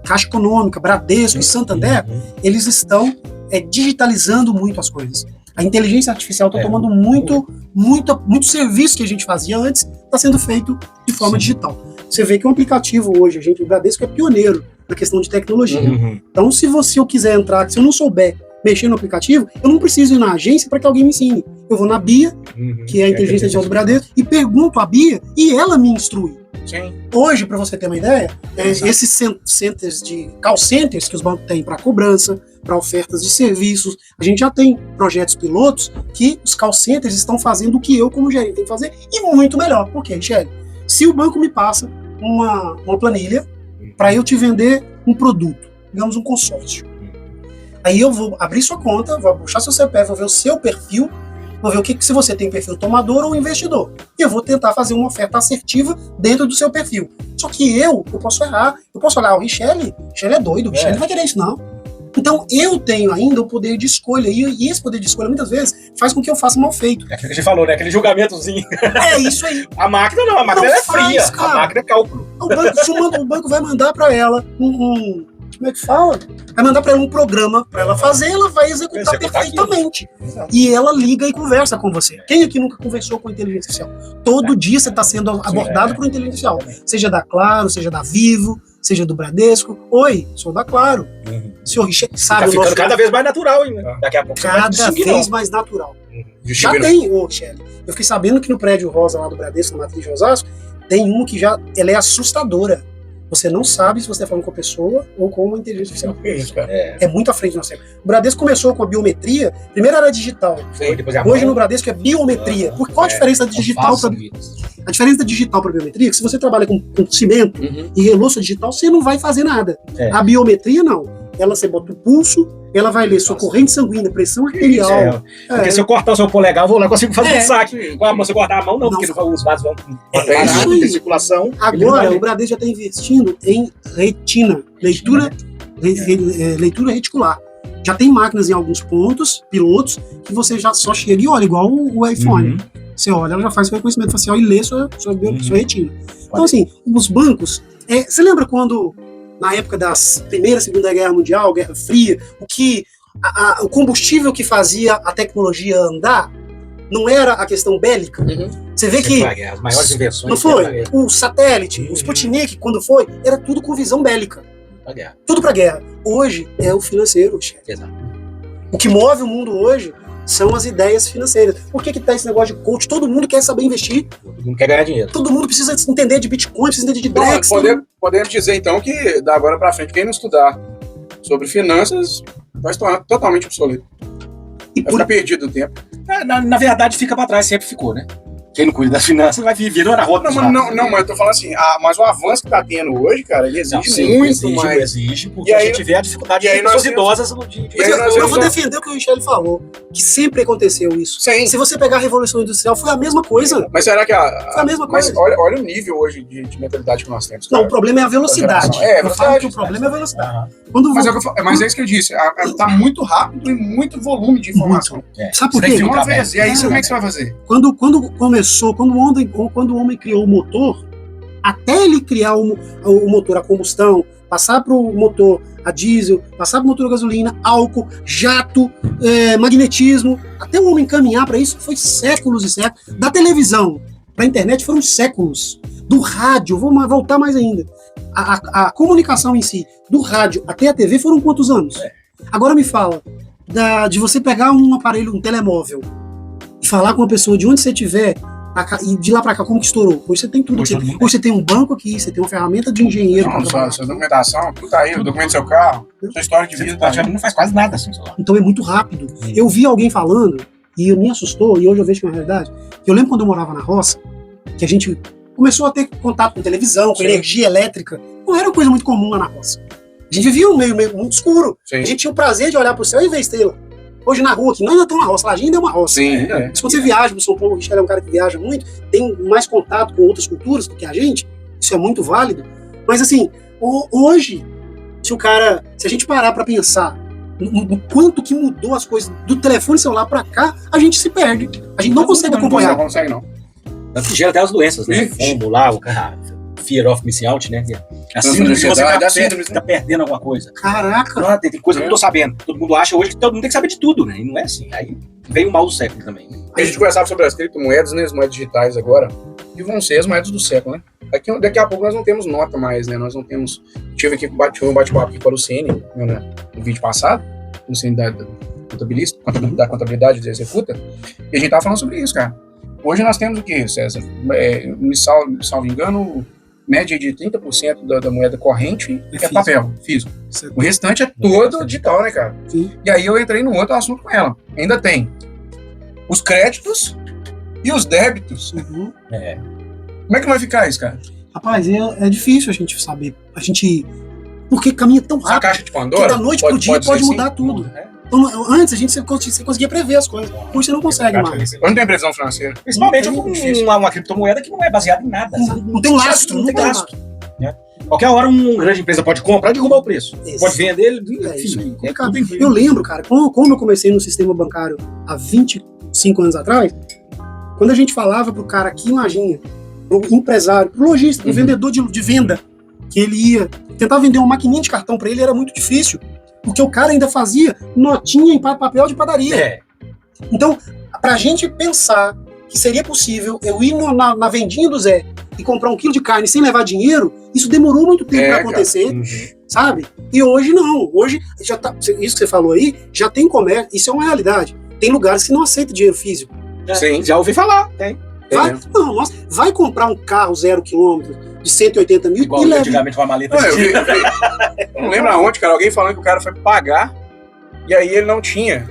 Caixa Econômica, Bradesco e Santander, eles estão digitalizando muito as coisas. A inteligência artificial está tomando muito serviço que a gente fazia antes, está sendo feito de forma digital. Você vê que um aplicativo hoje, o Bradesco é pioneiro na questão de tecnologia. Então, se eu quiser entrar, se eu não souber mexer no aplicativo, eu não preciso ir na agência para que alguém me ensine. Eu vou na Bia, que é a inteligência artificial do Bradesco, e pergunto à Bia e ela me instrui. Sim. Hoje, para você ter uma ideia, esses centers de call centers que os bancos têm para cobrança, para ofertas de serviços, a gente já tem projetos pilotos que os call centers estão fazendo o que eu, como gerente, tenho que fazer e muito melhor. Por quê, Michele? Se o banco me passa uma planilha para eu te vender um produto, digamos um consórcio, aí eu vou abrir sua conta, vou puxar seu CPF, vou ver o seu perfil, vou ver se você tem perfil tomador ou investidor. E eu vou tentar fazer uma oferta assertiva dentro do seu perfil. Só que eu posso errar. Eu posso olhar, o Michele é doido, o Michele não vai querer isso não. Então eu tenho ainda o poder de escolha. E esse poder de escolha muitas vezes faz com que eu faça mal feito. É aquilo que a gente falou, né? Aquele julgamentozinho. É isso aí. A máquina não, a máquina é fria. Cara. A máquina é cálculo. O banco vai mandar para ela como é que fala? Vai mandar para ela um programa para ela fazer, ela vai executar perfeitamente. E ela liga e conversa com você. Quem aqui nunca conversou com a inteligência artificial? Todo dia você está sendo abordado por inteligência artificial. Seja da Claro, seja da Vivo, seja do Bradesco. Oi, sou da Claro. Senhor Richard, sabe Tá ficando cada vez mais natural, hein? Daqui a pouco cada vez mais natural. Já tem, Shelly. Eu fiquei sabendo que no prédio Rosa lá do Bradesco, na Matriz de Osasco, tem uma que ela é assustadora. Você não sabe se você está falando com a pessoa ou com uma inteligência artificial. Que isso, cara? É muito à frente do nosso tempo. O Bradesco começou com a biometria, primeiro era digital. Hoje no Bradesco é biometria. Qual a diferença da digital para a diferença da digital para a biometria? É que se você trabalha com cimento e reloço digital, você não vai fazer nada. A biometria não. Ela, você bota o pulso, ela vai ler sua corrente sanguínea, pressão arterial. Porque se eu cortar o seu polegar, eu vou lá e consigo fazer um saque. Se eu cortar a mão, não, porque os vasos vão parar de circulação. Agora, o Bradesco já está investindo em retina, leitura reticular. Já tem máquinas em alguns pontos, pilotos, que você já só chega e olha, igual o iPhone. Você olha, ela já faz o reconhecimento facial e lê sua retina. Então, assim, os bancos... você lembra quando... Na época da Primeira e Segunda Guerra Mundial, Guerra Fria, o combustível que fazia a tecnologia andar não era a questão bélica. Você vê que as maiores invenções não foi? O satélite, o Sputnik, quando foi, era tudo com visão bélica. Tudo para guerra. Hoje é o financeiro. Exato. O que move o mundo hoje são as ideias financeiras. Por que tá esse negócio de coach? Todo mundo quer saber investir. Todo mundo quer ganhar dinheiro. Todo mundo precisa entender de Bitcoin, precisa entender de Drex. Podemos dizer, então, que da agora para frente, quem não estudar sobre finanças vai se tornar totalmente obsoleto. Vai ficar perdido o tempo. Na verdade, fica para trás, sempre ficou, né? Quem não cuida das finanças vai virando na rota. Não, mas eu tô falando assim, mas o avanço que tá tendo hoje, cara, ele exige muito mais. Exige, porque a gente vê a dificuldade de pessoas idosas no dia. Eu vou defender o que o Michele falou, que sempre aconteceu isso. Sim. Se você pegar a Revolução Industrial, foi a mesma coisa. Mas será que foi a mesma coisa? Mas olha o nível hoje de mentalidade que nós temos. Cara. Não, o problema é a velocidade. Eu falo que o problema é a velocidade. Mas é isso que eu disse, tá muito rápido e muito volume de informação. Sabe por quê? E aí, como é que você vai fazer? Quando o homem criou o motor, até ele criar o motor a combustão, passar para o motor a diesel, passar para o motor a gasolina, álcool, jato, magnetismo, até o homem caminhar para isso, foi séculos e séculos. Da televisão para a internet foram séculos. Do rádio, vou voltar mais ainda. A comunicação em si, do rádio até a TV, foram quantos anos? Agora me fala, de você pegar um aparelho, um telemóvel, e falar com uma pessoa de onde você estiver, e de lá pra cá, como que estourou? Hoje você tem tudo. Hoje você tem um banco aqui, você tem uma ferramenta de engenheiro. Sua documentação, tudo tá aí, o documento do seu carro, sua história de vida. Não faz quase nada assim, celular. Então é muito rápido. Eu vi alguém falando, e me assustou, e hoje eu vejo que é uma realidade, que eu lembro quando eu morava na roça, que a gente começou a ter contato com televisão, com energia elétrica. Não era coisa muito comum lá na roça. A gente vivia um meio muito escuro. Sim. A gente tinha o prazer de olhar pro céu e ver a estrela. Hoje na rua, que nós ainda estamos na roça, lá ainda é uma roça. Sim, Mas quando você viaja pro São Paulo, o Richard é um cara que viaja muito, tem mais contato com outras culturas do que a gente, isso é muito válido. Mas assim, hoje, se a gente parar para pensar no quanto que mudou as coisas do telefone celular para cá, a gente se perde. A gente não consegue acompanhar. Não consegue, não. Tanto que gera até as doenças, né? Como lá, o Fear of Missing Out, né? A síndrome de você tá perdendo alguma coisa. Caraca! Tem coisa que eu não tô sabendo. Todo mundo acha hoje que todo mundo tem que saber de tudo, né? E não é assim. Aí vem o mal do século também, né? A gente conversava sobre as criptomoedas, né? As moedas digitais agora, que vão ser as moedas do século, né? Daqui a pouco nós não temos nota mais, né? Nós não temos... Tive um bate-papo aqui com a Luciene, né? No vídeo passado, Luciene da contabilidade de executa, e a gente tava falando sobre isso, cara. Hoje nós temos o quê, César? Salvo engano, média de 30% da moeda corrente é papel, físico. O restante é todo digital, né, cara? Sim. E aí eu entrei no outro assunto com ela. Ainda tem os créditos e os débitos. Uhum. Como é que vai ficar isso, cara? Rapaz, é difícil a gente saber. Porque caminha tão rápido. A caixa de Pandora? Que da noite pro dia pode mudar tudo. Então, antes você conseguia prever as coisas. Hoje você não consegue mais. Não tem previsão financeira. Principalmente uma criptomoeda que não é baseada em nada. Não tem lastro. Não tem lastro. Qualquer hora uma grande empresa pode comprar e derrubar o preço. Pode vender, enfim. Eu lembro, cara, como eu comecei no sistema bancário há 25 anos atrás, quando a gente falava pro cara que imagina, pro empresário, pro lojista, pro vendedor de venda, que ele ia tentar vender uma maquininha de cartão para ele, era muito difícil, porque o cara ainda fazia notinha em papel de padaria. Então, pra gente pensar que seria possível eu ir na vendinha do Zé e comprar 1 quilo de carne sem levar dinheiro, isso demorou muito tempo para acontecer, sabe? E hoje não. Hoje, já tá, isso que você falou aí, já tem comércio, isso é uma realidade. Tem lugares que não aceitam dinheiro físico. Sim, já ouvi falar, tem. Vai comprar um carro 0 km de 180 mil igual e leva. antigamente uma maleta. Eu não lembro aonde, cara, alguém falando que o cara foi pagar e aí ele não tinha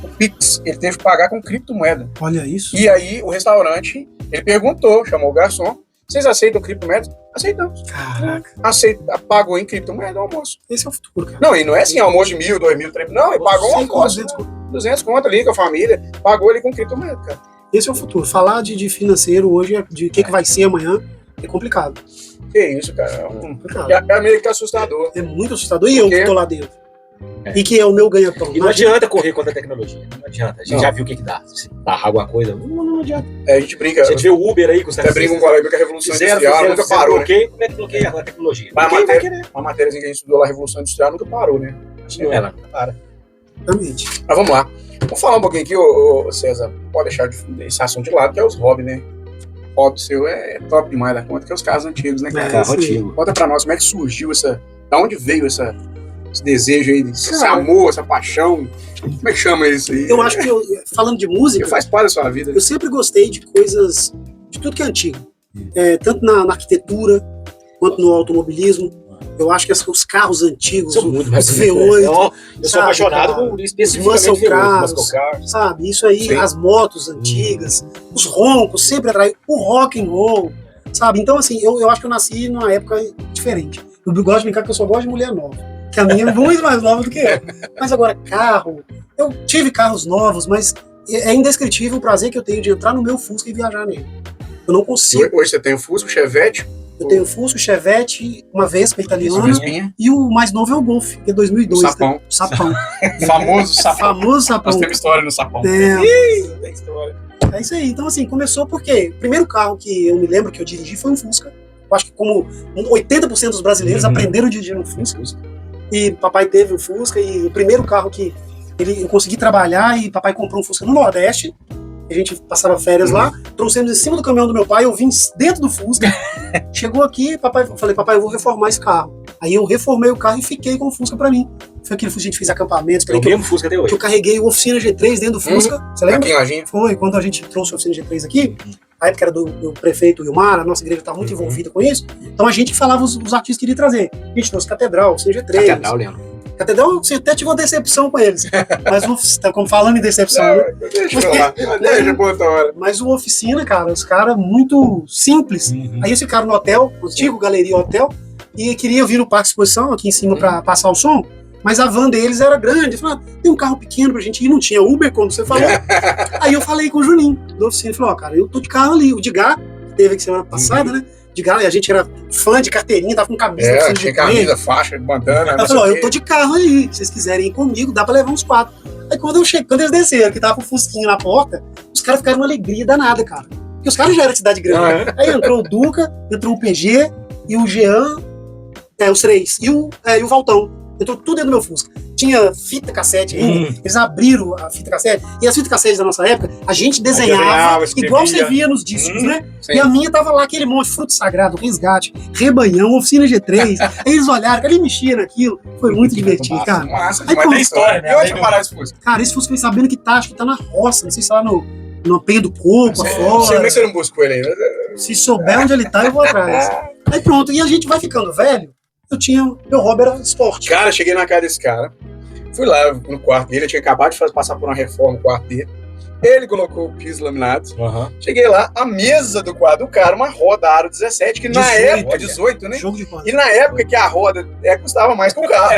o Pix, ele teve que pagar com criptomoeda. Olha isso. E aí o restaurante, ele perguntou, chamou o garçom, vocês aceitam criptomoeda? Aceitamos. Caraca. Pagou em criptomoeda o almoço. Esse é o futuro, cara. Não, e não é assim, almoço de 1.000, 2.000, 3.000, não, ele pagou um almoço, 200 conto ali com a família, pagou ele com criptomoeda, cara. Esse é o futuro. Falar de financeiro hoje, de o que vai ser amanhã, é complicado. Que isso, cara. É meio que assustador. É muito assustador. E eu que tô lá dentro. E que é o meu ganha-pão. E não adianta correr contra a tecnologia. Não adianta. A gente já viu o que dá. Se barrar alguma coisa, não adianta. A gente brinca. A gente vê o Uber aí com os taxistas. Brinca com o colega que a Revolução Industrial nunca parou. Como é que bloqueia a tecnologia? Uma matéria que a gente estudou lá, a Revolução Industrial, nunca parou, né? Ela nunca para. Exatamente. Mas vamos lá. Vamos falar um pouquinho aqui, ô César. Pode deixar esse assunto de lado, que é os hobbies, né? O hobby seu é top demais da conta, que é os carros antigos, né, cara? Carro antigo. Conta pra nós como é que surgiu da onde veio esse desejo aí, esse amor, essa paixão? Como é que chama isso aí? Eu acho que, falando de música, faz parte da sua vida. Eu sempre gostei de coisas, de tudo que é antigo. Tanto na arquitetura, quanto no automobilismo. Eu acho que os carros antigos, os V8. Eu sou apaixonado por especificamente muscle cars, sabe? Isso aí, sim. As motos antigas, os roncos, sempre atraiu. O rock and roll, sabe? Então, assim, eu acho que eu nasci numa época diferente. Eu gosto de brincar que eu só gosto de mulher nova. Que a minha é muito mais nova do que eu. Mas agora, carro, eu tive carros novos, mas é indescritível o prazer que eu tenho de entrar no meu Fusca e viajar nele. Eu não consigo. Hoje você tem o Fusca, o Chevette? Eu tenho o Fusca, o Chevette, uma Vespa italiana e o mais novo é o Golf, que é 2002. O Sapão. Né? O Sapão. Famoso Sapão. Famoso Sapão. Nós temos história no Sapão. Tem história. É isso aí. Então, assim, começou porque o primeiro carro que eu me lembro que eu dirigi foi um Fusca. Eu acho que como 80% dos brasileiros aprenderam a dirigir no Fusca. E papai teve um Fusca e o primeiro carro que eu consegui trabalhar e papai comprou um Fusca no Nordeste. A gente passava férias lá, trouxemos em cima do caminhão do meu pai, eu vim dentro do Fusca. Chegou aqui, falei, papai, eu vou reformar esse carro. Aí eu reformei o carro e fiquei com o Fusca pra mim. Foi aquele Fusca que a gente fez acampamentos. É o mesmo Fusca até hoje. Que eu carreguei o Oficina G3 dentro do Fusca. Você lembra? Aqui, foi, quando a gente trouxe o Oficina G3 aqui, a época era do prefeito Ilmar, a nossa igreja estava muito envolvida com isso. Então a gente falava os artistas que queria trazer. A gente trouxe Catedral, Oficina G3. Catedral, lembro. Catedral, você até tive uma decepção com eles. Mas, como falando em decepção, mas o Oficina, cara, os caras muito simples. Aí eles ficaram no hotel, o antigo Galeria Hotel, e queriam vir no Parque Exposição, aqui em cima, pra passar o som. Mas a van deles era grande. Falaram, tem um carro pequeno pra gente ir, não tinha Uber, como você falou. Aí eu falei com o Juninho, do Oficina, ele falou, cara, eu tô de carro ali. O Digá, que teve aqui semana passada, né? A gente era fã de carteirinha, tava com camisa. Tinha camisa, faixa, bandana. Ela falou, eu tô de carro ali, se vocês quiserem ir comigo, dá pra levar uns 4. Aí quando eles desceram, que tava com o Fusquinho na porta, os caras ficaram uma alegria danada, cara. Porque os caras já eram de cidade grande. Aí entrou o Duca, entrou o PG, e o Jean, os 3, e o Valtão. Entrou tudo dentro do meu Fusca. Tinha fita cassete ainda, eles abriram a fita cassete, e as fitas cassetes da nossa época, a gente desenhava igual você via nos discos, né? Sim. E a minha tava lá, aquele monte, Fruto Sagrado, Resgate, Rebanhão, Oficina G3, aí eles olharam, ele mexia naquilo, foi muito divertido, cara. Massa, mas tem história, né? E onde parar esse Fusca? Cara, esse Fusca, sabendo que acho que tá na roça, não sei se lá no Penha do Coco, afora. Não sei nem se você não buscou ele aí. Se souber onde ele tá, eu vou atrás. Aí pronto, e a gente vai ficando velho, meu hobby era esporte. Cara, cheguei na casa desse cara, fui lá no quarto dele, eu tinha acabado de passar por uma reforma no quarto dele. Ele colocou o piso laminado. Cheguei lá, a mesa do quadro do cara, uma roda Aro 17, que na época, 18, né? Jogo de roda. E na época que a roda custava mais que o carro.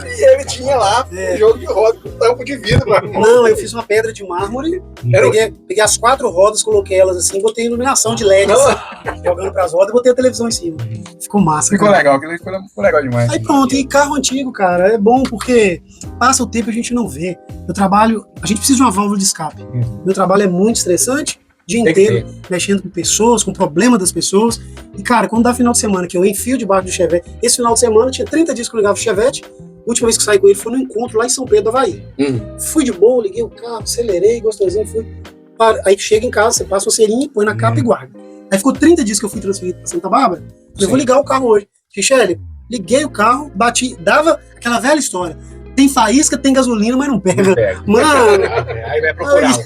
E ele tinha lá um jogo de roda com tampo de vidro. Não, eu fiz uma pedra de mármore, peguei as 4 rodas, coloquei elas assim, botei iluminação de LED, assim, jogando pras rodas e botei a televisão em cima. Ficou massa. Ficou legal, ficou legal demais. Aí pronto, e carro antigo, cara, é bom porque passa o tempo e a gente não vê. A gente precisa de uma válvula de escape. Meu trabalho é muito estressante dia inteiro mexendo com pessoas, com o problema das pessoas. E, cara, quando dá final de semana que eu enfio debaixo do Chevette, esse final de semana tinha 30 dias que eu ligava o Chevette, a última vez que saí com ele foi no encontro lá em São Pedro do Avaí. Fui de boa, liguei o carro, acelerei, gostosinho, fui. Aí chega em casa, você passa uma cerinha, põe na capa e guarda. Aí ficou 30 dias que eu fui transferido para Santa Bárbara, eu vou ligar o carro hoje. Michele, liguei o carro, bati, dava aquela velha história. Tem faísca, tem gasolina, mas não pega. Mano. Aí vai procurar.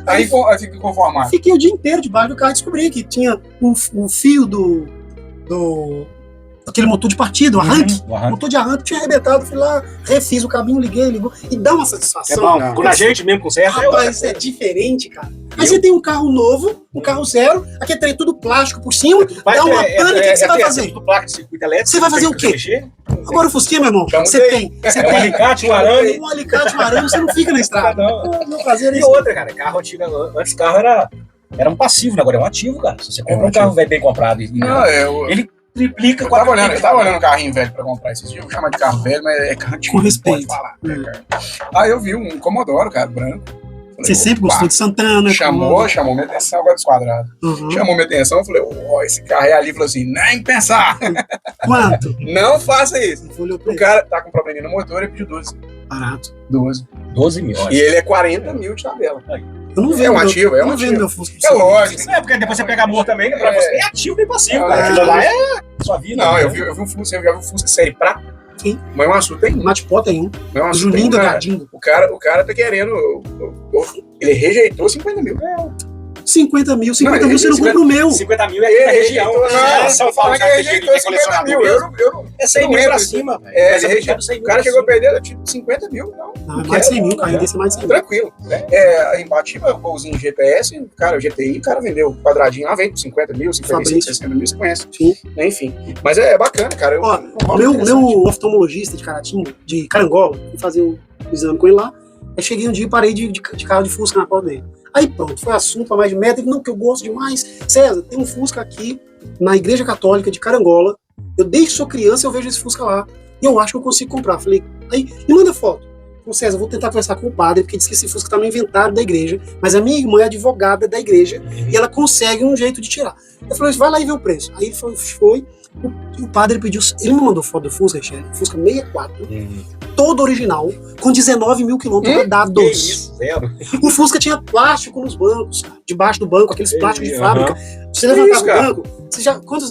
Aí fica conformado. Fiquei o dia inteiro debaixo do carro e descobri que tinha o fio aquele motor de partida, o arranque. O motor de arranque tinha arrebentado. Fui lá, refiz o caminho, ligou. E dá uma satisfação. É bom. Quando a gente mesmo conserta, rapaz, é diferente, cara. Aí você tem um carro novo, um carro zero, aqui é tudo plástico por cima, dá uma pana, o que você vai fazer? Tudo placa de circuito elétrico. Você vai fazer o quê? Agora o Fusquinha, meu irmão, você tem um alicate, um arame. Um alicate, um arame, você não fica na estrada. Meu prazer é isso. E outra, cara, carro antigo, antes carro era um passivo, agora é um ativo, cara. Se você compra um carro bem comprado, ele triplica. Eu tava olhando um carrinho velho pra comprar esses dias. Eu vou chamar de carro velho, mas é carro antigo. Com respeito. Falar, Aí eu vi um Commodore, cara, branco. Você sempre gostou de Santana. Chamou minha atenção, agora desquadrado. Chamou minha atenção, eu falei, esse carro é ali. Falou assim, nem pensar. Quanto? Não faça isso. O cara tá com probleminha no motor e pediu 12. Barato. 12 mil. E ele é 40 mil de tabela. Eu não vejo. É um ativo, é um ativo. Meu Fusca. É lógico. Porque depois você pega amor também, pra você é ativo nem passivo, cara. Aquilo lá é sua vida. Não, eu vi um Fusca, eu já vi um Fusca série prata. Sim. Mas o Açu tem um. Matipó tem um. O Juninho do Gardinho. O cara tá querendo. Ele rejeitou 50 mil. 50 mil você não compra o meu. 50 mil é aqui na região. São Paulo já rejeitou 50 mil. É 100 mil pra cima. O cara chegou a perder tipo 50 mil. Não, é mais de 100 mil, cara. Desse é mais de 100 mil. Tranquilo. Em Batiba, golzinho GPS, cara, o GTI, o cara vendeu quadradinho lá, vende por 50 mil, 55, 60 mil, você conhece. Sim. Enfim. Mas é bacana, cara. Meu oftalmologista de Caratinga, de Carangola, fui fazer o exame com ele lá. Aí cheguei um dia e parei de carro de Fusca na porta dele. Aí pronto, foi assunto para mais de metro. Não, que eu gosto demais. César, tem um Fusca aqui na Igreja Católica de Carangola. Eu desde que sou criança eu vejo esse Fusca lá. E eu acho que eu consigo comprar. Falei, aí, me manda foto. Falei, César, vou tentar conversar com o padre, porque disse que esse Fusca tá no inventário da igreja. Mas a minha irmã é advogada da igreja e ela consegue um jeito de tirar. Eu falei, vai lá e vê o preço. Aí ele foi. O padre pediu. Ele me mandou foto do Fusca, Fusca 64. Todo original, com 19 mil quilômetros rodados. Isso, zero. O Fusca tinha plástico nos bancos, cara, debaixo do banco, aqueles plásticos de fábrica. Você levantava o banco,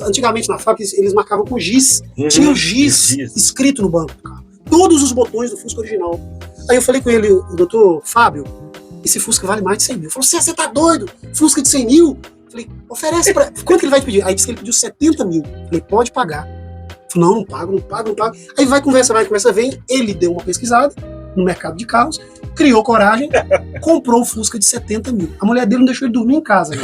antigamente na fábrica eles marcavam com giz. Tinha o giz escrito no banco do carro. Todos os botões do Fusca original. Aí eu falei com ele, o doutor Fábio, esse Fusca vale mais de 100 mil. Ele falou, você tá doido? Fusca de 100 mil? Eu falei, oferece pra... Quanto que ele vai te pedir? Aí disse que ele pediu 70 mil. Eu falei, pode pagar. Falei, não pago. Aí vai conversa, vem. Ele deu uma pesquisada no mercado de carros, criou coragem, comprou um Fusca de 70 mil. A mulher dele não deixou ele dormir em casa.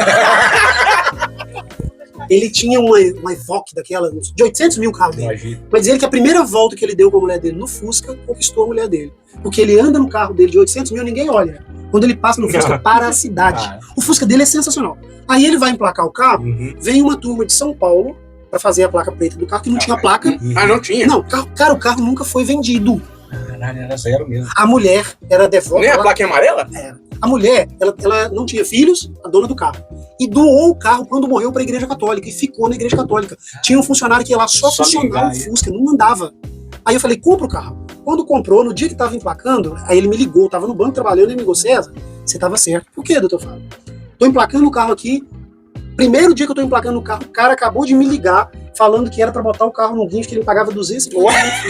Ele tinha uma Evoque daquela, de 800 mil carro dele. Mas ele que a primeira volta que ele deu com a mulher dele no Fusca, conquistou a mulher dele. Porque ele anda no carro dele de 800 mil, ninguém olha. Quando ele passa no Fusca para a cidade. O Fusca dele é sensacional. Aí ele vai emplacar o carro, vem uma turma de São Paulo, pra fazer a placa preta do carro, que não tinha placa. Não tinha? Não, cara, o carro nunca foi vendido. Caralho, era zero mesmo. A mulher era devota. Nem a placa é amarela? Era. A mulher, ela não tinha filhos, a dona do carro. E doou o carro quando morreu pra Igreja Católica. E ficou na Igreja Católica. Tinha um funcionário que ia lá só funcionar o Fusca, não andava. Aí eu falei, compra o carro. Quando comprou, no dia que tava emplacando, aí ele me ligou, tava no banco trabalhando, e me ligou, César, você tava certo. Por quê, doutor Fábio? Tô emplacando o carro aqui. Primeiro dia que eu tô emplacando o carro, o cara acabou de me ligar falando que era pra botar o carro no guincho, que ele pagava 250 reais.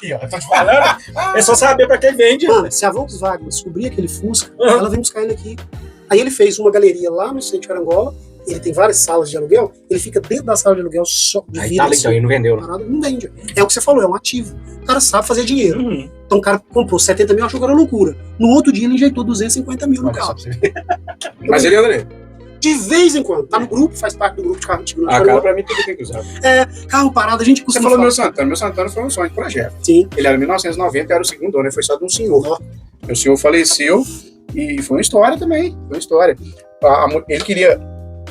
Eu tô te falando, é só saber pra quem vende. Mano, se a Volkswagen descobrir aquele Fusca, ela vem buscar ele aqui. Aí ele fez uma galeria lá no centro de Carangola, ele tem várias salas de aluguel, ele fica dentro da sala de aluguel só de vidro. Aí então, não vendeu. Não vende. É o que você falou, é um ativo. O cara sabe fazer dinheiro. Então o cara comprou 70 mil, achou que era loucura. No outro dia ele injetou 250 mil no carro. Mas ele anda nele. De vez em quando. Tá no grupo, faz parte do grupo de carro antigo. Cara, pra mim tudo tem que usar. Carro parado, a gente costuma. Você falou do meu Santana. Meu Santana foi um sonho de projeto. Sim. Ele era em 1990, era o segundo dono, foi só de um senhor. O senhor faleceu e foi uma história também. Foi uma história.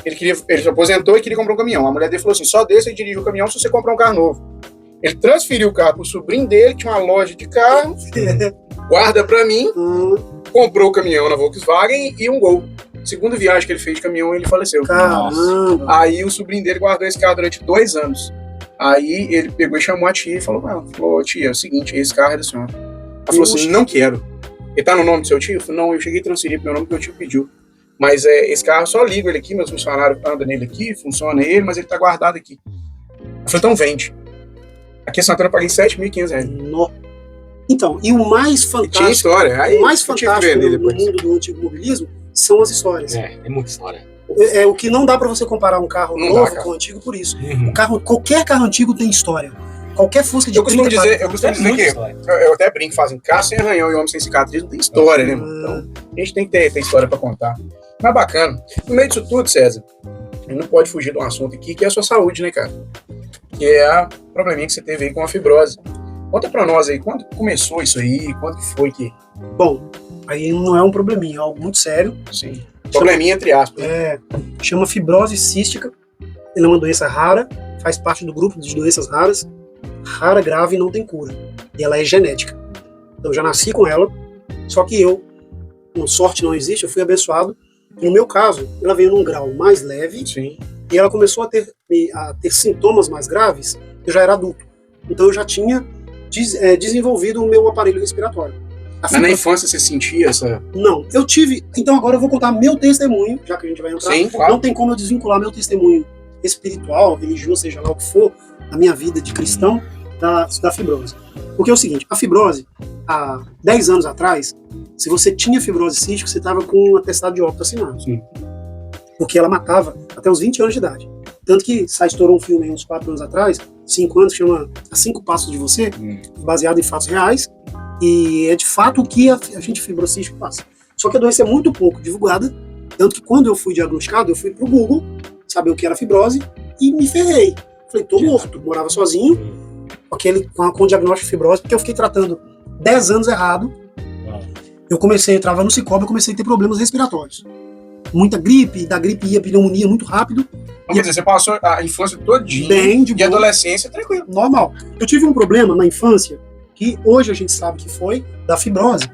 Ele se aposentou e queria comprar um caminhão. A mulher dele falou assim: só deixa e dirige o caminhão se você comprar um carro novo. Ele transferiu o carro pro sobrinho dele, que tinha uma loja de carro, guarda pra mim, comprou o caminhão na Volkswagen e um Gol. Segunda viagem que ele fez de caminhão, ele faleceu. Caramba! Aí o sobrinho dele guardou esse carro durante 2 anos. Aí ele pegou e chamou a tia e falou, tia, é o seguinte, esse carro é da senhora. Ela falou assim, não quero. Ele tá no nome do seu tio? Eu falei, não, eu cheguei a transferir pro meu nome que meu tio pediu. Mas esse carro, eu só ligo ele aqui, meus funcionários andam nele aqui, funciona ele, mas ele tá guardado aqui. Eu falei, então vende. Aqui em Santana eu paguei R$7.500. Então, e o mais fantástico, tinha história. Aí, o mais fantástico no mundo do antigo mobilismo são as histórias. É muita história. É o que não dá para você comparar um carro novo com o antigo por isso. Qualquer carro antigo tem história. Qualquer Fusca de 30 eu costumo dizer que eu até brinco, fazem carro sem arranhão e homem sem cicatriz, não tem história, né, mano? Então, a gente tem que ter história para contar. Mas bacana. No meio disso tudo, César, a gente não pode fugir de um assunto aqui, que é a sua saúde, né, cara? Que é a probleminha que você teve aí com a fibrose. Conta pra nós aí, quando começou isso aí, quando que foi que... Bom, aí não é um probleminha, é algo muito sério. Sim. Probleminha entre aspas. Chama fibrose cística. Ela é uma doença rara, faz parte do grupo de doenças raras. Rara, grave e não tem cura. E ela é genética. Então eu já nasci com ela, só que sorte não existe, eu fui abençoado. E no meu caso, ela veio num grau mais leve. Sim. E ela começou a ter sintomas mais graves. Eu já era adulto. Então eu já tinha desenvolvido o meu aparelho respiratório. Mas na infância você sentia essa... Não, eu tive... Então agora eu vou contar meu testemunho, já que a gente vai entrar. Sim, claro. Não tem como eu desvincular meu testemunho espiritual, religioso, seja lá o que for, da minha vida de cristão, da fibrose. Porque é o seguinte, a fibrose, há 10 anos atrás, se você tinha fibrose cística, você estava com um atestado de óbito assinado. Sim. Porque ela matava até os 20 anos de idade. Tanto que estourou um filme aí uns 4 anos atrás, 5 anos, chama A 5 Passos de Você, baseado em fatos reais, e é de fato o que a gente fibrocístico passa. Só que a doença é muito pouco divulgada, tanto que quando eu fui diagnosticado, eu fui pro Google, saber o que era fibrose, e me ferrei. Falei, tô morto, morava sozinho, com o diagnóstico de fibrose, porque eu fiquei tratando 10 anos errado. Eu entrava no Cicobi, eu comecei a ter problemas respiratórios. Muita gripe, da gripe ia pneumonia muito rápido. Quer dizer, você passou a infância todinha bem de e a adolescência tranquilo. Normal. Eu tive um problema na infância, que hoje a gente sabe que foi, da fibrose.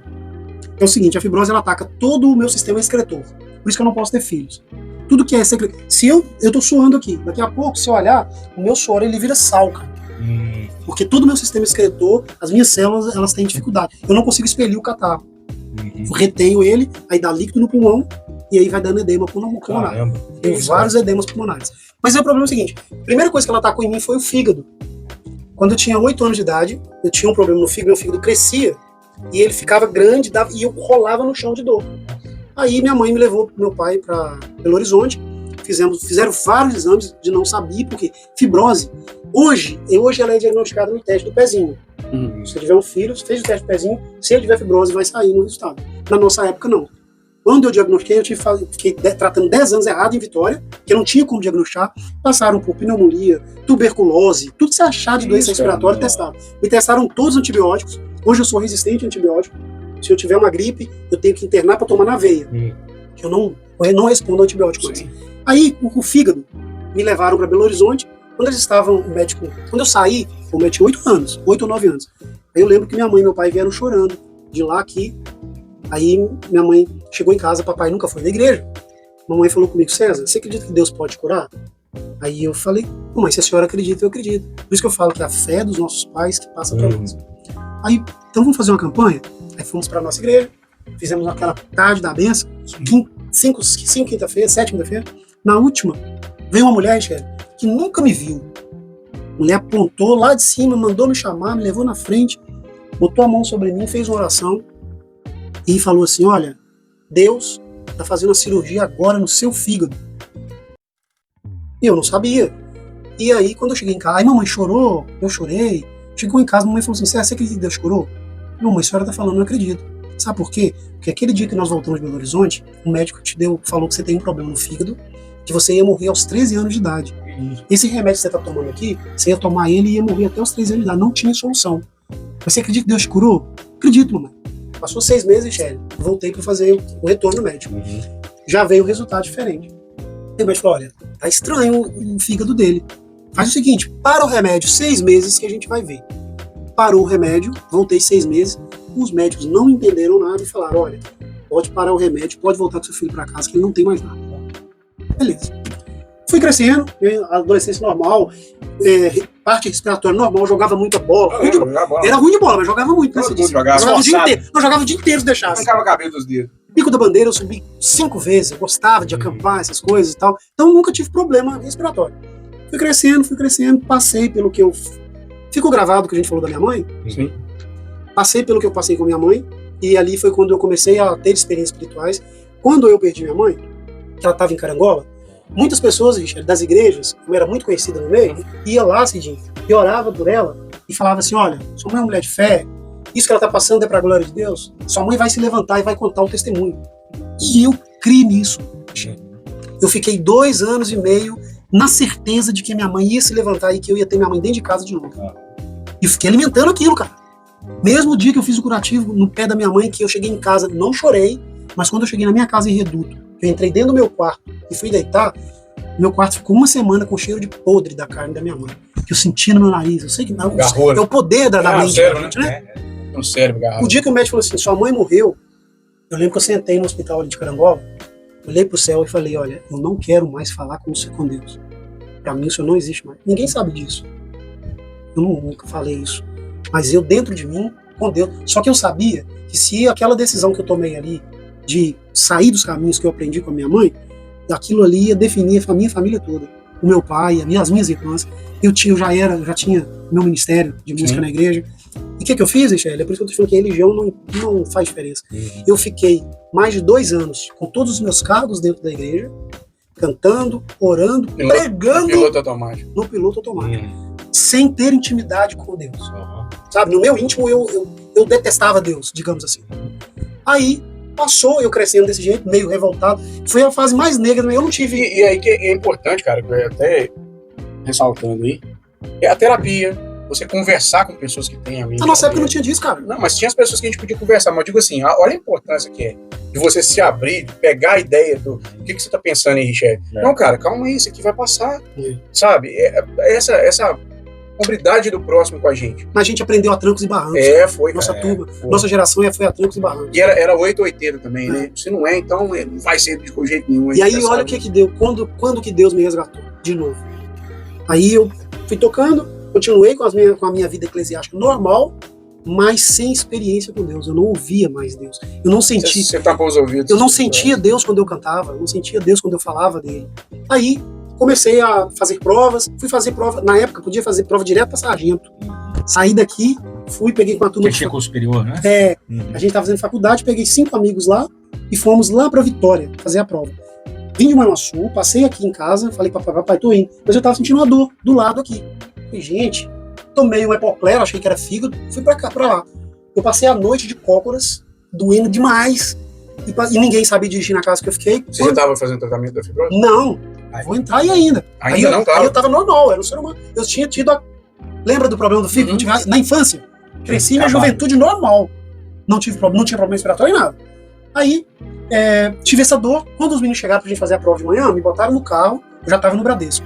É o seguinte, a fibrose ela ataca todo o meu sistema excretor. Por isso que eu não posso ter filhos. Tudo que é secretor. Se eu tô suando aqui, daqui a pouco, se eu olhar, o meu suor ele vira sal, cara. Porque todo o meu sistema excretor, as minhas células, elas têm dificuldade. Eu não consigo expelir o catarro. Eu retenho ele, aí dá líquido no pulmão, e aí vai dando edema pulmonar. Tem vários edemas pulmonares. Mas o problema é o seguinte, a primeira coisa que ela atacou em mim foi o fígado. Quando eu tinha 8 anos de idade, eu tinha um problema no fígado, meu fígado crescia, e ele ficava grande, e eu rolava no chão de dor. Aí minha mãe me levou pro meu pai para Belo Horizonte, fizeram vários exames de não saber, porque fibrose, hoje ela é diagnosticada no teste do pezinho. Se tiver um filho, fez o teste do pezinho, se ele tiver fibrose, vai sair no resultado. Na nossa época, não. Quando eu diagnostiquei, fiquei tratando 10 anos errado em Vitória, que eu não tinha como diagnosticar. Passaram por pneumonia, tuberculose, tudo que você achar de doença respiratória, testaram. Me testaram todos os antibióticos. Hoje eu sou resistente a antibiótico. Se eu tiver uma gripe, eu tenho que internar para tomar na veia. Que eu não respondo ao antibiótico mais. Aí, o fígado, me levaram para Belo Horizonte. Quando eles estavam, quando eu saí, o médico tinha 8 anos, 8 ou 9 anos. Aí eu lembro que minha mãe e meu pai vieram chorando, de lá aqui. Aí minha mãe chegou em casa, papai nunca foi na igreja. Mamãe falou comigo, César, você acredita que Deus pode curar? Aí eu falei, mãe, se a senhora acredita, eu acredito. Por isso que eu falo que a fé é dos nossos pais que passa para nós. Aí, então vamos fazer uma campanha? Aí fomos para nossa igreja, fizemos aquela tarde da benção, 5 quinta-feira, 7 quinta-feira. Na última, veio uma mulher, que nunca me viu. A mulher apontou lá de cima, mandou me chamar, me levou na frente, botou a mão sobre mim, fez uma oração e falou assim, olha, Deus está fazendo a cirurgia agora no seu fígado. E eu não sabia. E aí, quando eu cheguei em casa, aí mamãe chorou, eu chorei. Chegou em casa, mamãe falou assim, você acredita que Deus curou? Não, mãe, a senhora está falando, não acredito. Sabe por quê? Porque aquele dia que nós voltamos de Belo Horizonte, o médico falou que você tem um problema no fígado, que você ia morrer aos 13 anos de idade. Esse remédio que você está tomando aqui, você ia tomar ele e ia morrer até os 13 anos de idade. Não tinha solução. Você acredita que Deus te curou? Acredito, mamãe. Passou 6 meses, Shelly. Voltei para fazer o retorno médico. Já veio um resultado diferente. O médico falou, olha, tá estranho o fígado dele. Faz o seguinte, para o remédio 6 meses que a gente vai ver. Parou o remédio, voltei 6 meses. Os médicos não entenderam nada e falaram, olha, pode parar o remédio, pode voltar com seu filho para casa, que ele não tem mais nada. Beleza. Fui crescendo, adolescência normal, parte respiratória normal, jogava muita bola. Era ruim de bola, mas jogava muito. Jogava o dia inteiro. Não, jogava o dia inteiro se deixasse. Arrancava a cabeça dos dedos. Pico da Bandeira eu subi 5 vezes, eu gostava de acampar, essas coisas e tal. Então nunca tive problema respiratório. Fui crescendo, passei pelo que eu... Ficou gravado o que a gente falou da minha mãe? Sim. Passei pelo que eu passei com minha mãe, e ali foi quando eu comecei a ter experiências espirituais. Quando eu perdi minha mãe, que ela estava em Carangola, muitas pessoas, Richard, das igrejas, como era muito conhecida no meio, ia lá, Cidinho, e orava por ela, e falava assim, olha, sua mãe é uma mulher de fé, isso que ela está passando é para a glória de Deus, sua mãe vai se levantar e vai contar o testemunho. E eu criei nisso. Eu fiquei 2 anos e meio na certeza de que minha mãe ia se levantar e que eu ia ter minha mãe dentro de casa de novo. E fiquei alimentando aquilo, cara. Mesmo dia que eu fiz o curativo no pé da minha mãe, que eu cheguei em casa, não chorei, mas quando eu cheguei na minha casa em Reduto, eu entrei dentro do meu quarto e fui deitar, meu quarto ficou 1 semana com cheiro de podre da carne da minha mãe, que eu senti no meu nariz. Eu sei que é o poder da mente, cérebro, né? No cérebro, garrafa. O dia que o médico falou assim, sua mãe morreu, eu lembro que eu sentei no hospital ali de Carangola, olhei pro céu e falei, olha, eu não quero mais falar com Deus. Pra mim isso não existe mais. Ninguém sabe disso. Eu nunca falei isso. Mas eu dentro de mim, com Deus. Só que eu sabia que se aquela decisão que eu tomei ali, de sair dos caminhos que eu aprendi com a minha mãe, aquilo ali ia definir a minha família toda. O meu pai, as minhas irmãs. Eu já tinha meu ministério de música na igreja. E o que eu fiz, Michele? É por isso que eu tô falando que a religião não faz diferença. Eu fiquei mais de 2 anos com todos os meus cargos dentro da igreja, cantando, orando, pregando no piloto automático. Sem ter intimidade com Deus. Sabe, no meu íntimo eu detestava Deus, digamos assim. Aí passou, eu crescendo desse jeito, meio revoltado. Foi a fase mais negra, eu não tive... E aí que é importante, cara, até ressaltando aí, é a terapia. Você conversar com pessoas que têm a mente. Na nossa época não tinha disso, cara. Não, mas tinha as pessoas que a gente podia conversar. Mas eu digo assim, olha a importância que é de você se abrir, de pegar a ideia do que você tá pensando aí, Richard. Não, cara, calma aí, isso aqui vai passar. Sabe? Essa hombridade do próximo com a gente. Mas a gente aprendeu a trancos e barrancos. Foi. Nossa turma, nossa geração foi a trancos e barrancos. E era 880 também, né? Se não é, então não vai ser de jeito nenhum. E aí, olha o que deu. Quando que Deus me resgatou? De novo. Aí eu fui tocando, continuei com a minha vida eclesiástica normal, mas sem experiência com Deus. Eu não ouvia mais Deus. Eu não sentia. Você tapou os ouvidos. Eu não sentia Deus quando eu cantava. Eu não sentia Deus quando eu falava dele. Aí comecei a fazer provas. Fui fazer prova. Na época podia fazer prova direto para sargento. Saí daqui, peguei com a turma. Que tinha curso superior, né? A gente estava fazendo faculdade, peguei 5 amigos lá e fomos lá para Vitória fazer a prova. Vim de Manhuaçu, passei aqui em casa, falei para papai, tô indo. Mas eu tava sentindo uma dor do lado aqui. Falei, gente, tomei um epoclero, achei que era fígado, fui pra cá, pra lá. Eu passei a noite de cócoras, doendo demais, e ninguém sabia dirigir na casa que eu fiquei. Você já tava fazendo tratamento da fibrose? Não, vou entrar aí ainda. Aí eu tava normal, era um ser humano. Eu tinha tido lembra do problema do fígado? Na infância. Cresci na juventude normal. Não tinha problema respiratório em nada. Aí, tive essa dor. Quando os meninos chegaram pra gente fazer a prova de manhã, me botaram no carro, eu já tava no Bradesco.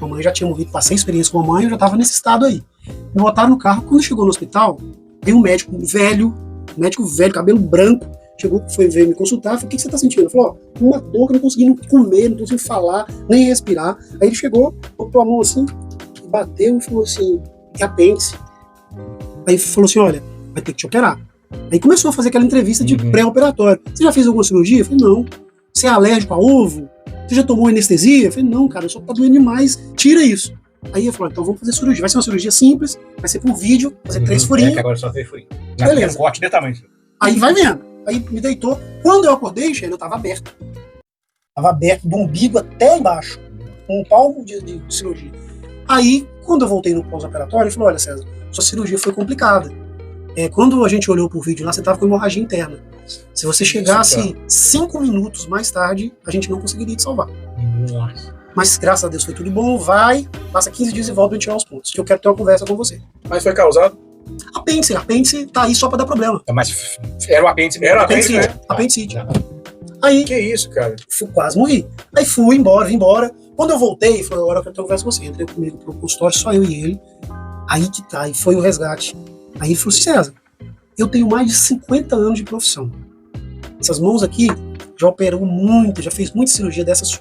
Mamãe já tinha morrido, passei experiência com a mãe, eu já tava nesse estado aí. Me botaram no carro, quando chegou no hospital, veio um médico velho, cabelo branco, veio me consultar, falei, o que você tá sentindo? Ele falou, uma dor que eu não consegui comer, não consegui falar, nem respirar. Aí ele chegou, botou a mão assim, bateu e falou assim, que apêndice. Aí falou assim, olha, vai ter que te operar. Aí começou a fazer aquela entrevista de pré-operatório. Você já fez alguma cirurgia? Eu falei, não. Você é alérgico a ovo? Você já tomou anestesia? Eu falei, não, cara, eu só tá doendo demais, tira isso. Aí eu falei, então vamos fazer cirurgia. Vai ser uma cirurgia simples, vai ser por vídeo, fazer 3 furinhos. Que agora só 3 furinhos. Beleza. Corte de tamanho. Aí vai vendo. Aí me deitou. Quando eu acordei, eu tava aberto. Tava aberto do umbigo até embaixo. Um palmo de cirurgia. Aí, quando eu voltei no pós-operatório, ele falou, olha, César, sua cirurgia foi complicada. Quando a gente olhou pro vídeo lá, você tava com hemorragia interna. Se você chegasse 5 minutos mais tarde, a gente não conseguiria te salvar. Nossa. Mas graças a Deus foi tudo bom, passa 15 dias e volta pra tirar os pontos, que eu quero ter uma conversa com você. Mas foi causado? Apêndice tá aí só pra dar problema. Mas era o apêndice. Era o apêndice, né? Apendicite. Aí, que isso, cara? Quase morri. Aí vim embora. Quando eu voltei, foi a hora que eu tenho conversa com você. Entrei comigo pro consultório, só eu e ele. Aí que tá, e foi o resgate. Aí ele falou assim, César, eu tenho mais de 50 anos de profissão. Essas mãos aqui já operou muito, já fez muita cirurgia dessas.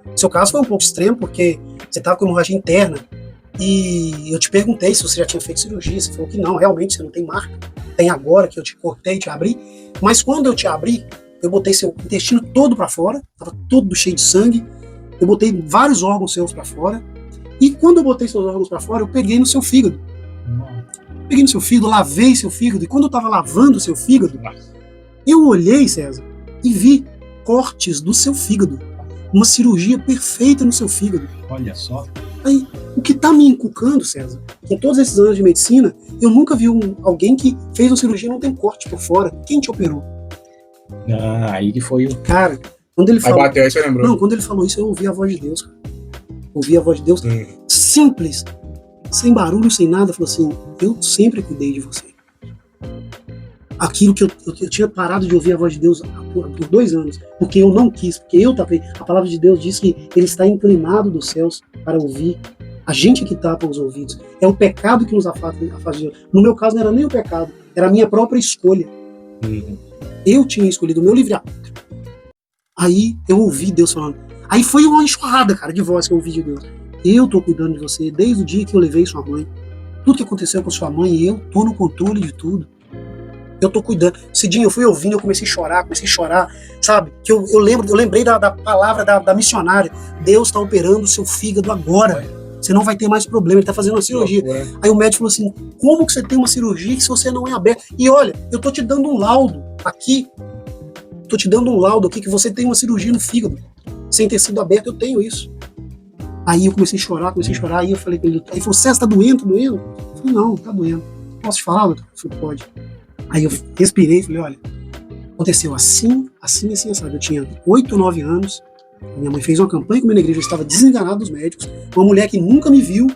No seu caso foi um pouco extremo, porque você estava com hemorragia interna. E eu te perguntei se você já tinha feito cirurgia. Você falou que não, realmente você não tem marca. Tem agora que eu te cortei, te abri. Mas quando eu te abri, eu botei seu intestino todo para fora, estava todo cheio de sangue. Eu botei vários órgãos seus para fora. E quando eu botei seus órgãos para fora, eu peguei no seu fígado. Peguei no seu fígado, lavei seu fígado. E quando eu estava lavando o seu fígado, eu olhei, César, e vi cortes do seu fígado. Uma cirurgia perfeita no seu fígado. Olha só. Aí, o que está me inculcando, César, com todos esses anos de medicina, eu nunca vi alguém que fez uma cirurgia e não tem corte por fora. Quem te operou? Aí que foi o... Cara, quando ele falou... Aí bateu, aí você lembrou. Não, quando ele falou isso, eu ouvi a voz de Deus, cara. Ouvi a voz de Deus, simples, sem barulho, sem nada, falou assim, eu sempre cuidei de você. Aquilo que eu tinha parado de ouvir a voz de Deus por 2 anos, porque eu não quis, porque eu tapei. A palavra de Deus diz que ele está inclinado dos céus para ouvir. A gente que tapa os ouvidos. É o pecado que nos afasta de Deus. No meu caso não era nem o pecado, era a minha própria escolha. Eu tinha escolhido o meu livre-arbítrio. Aí eu ouvi Deus falando. Aí foi uma enxurrada, cara, de voz que eu ouvi de Deus. Eu tô cuidando de você desde o dia que eu levei sua mãe. Tudo que aconteceu com sua mãe, eu tô no controle de tudo. Eu tô cuidando. Cidinho, eu fui ouvindo, eu comecei a chorar, sabe? Que eu lembrei da palavra da missionária. Deus tá operando o seu fígado agora. Você não vai ter mais problema, ele tá fazendo uma cirurgia. Aí o médico falou assim, como que você tem uma cirurgia se você não é aberto? E olha, eu tô te dando um laudo aqui. Tô te dando um laudo aqui que você tem uma cirurgia no fígado. Sem ter sido aberto, eu tenho isso. Aí eu comecei a chorar, aí eu falei pra ele, aí ele falou, César, tá doendo? Eu falei, não, tá doendo. Posso te falar, doutor? Eu falei, pode. Aí eu respirei e falei, olha, aconteceu assim, sabe? Eu tinha 8 ou 9 anos, minha mãe fez uma campanha comigo na igreja, eu estava desenganado dos médicos, uma mulher que nunca me viu,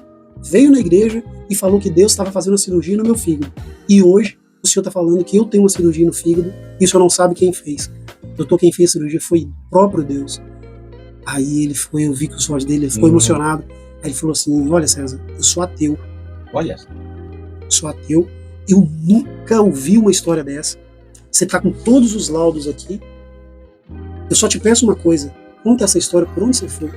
veio na igreja e falou que Deus estava fazendo uma cirurgia no meu fígado. E hoje, o senhor está falando que eu tenho uma cirurgia no fígado e o senhor não sabe quem fez. Doutor, quem fez a cirurgia foi o próprio Deus. Aí ele foi, eu vi que os olhos dele, ele ficou emocionado. Aí ele falou assim, olha César, eu sou ateu. Olha. Eu sou ateu. Eu nunca ouvi uma história dessa. Você está com todos os laudos aqui. Eu só te peço uma coisa. Conta essa história por onde você for.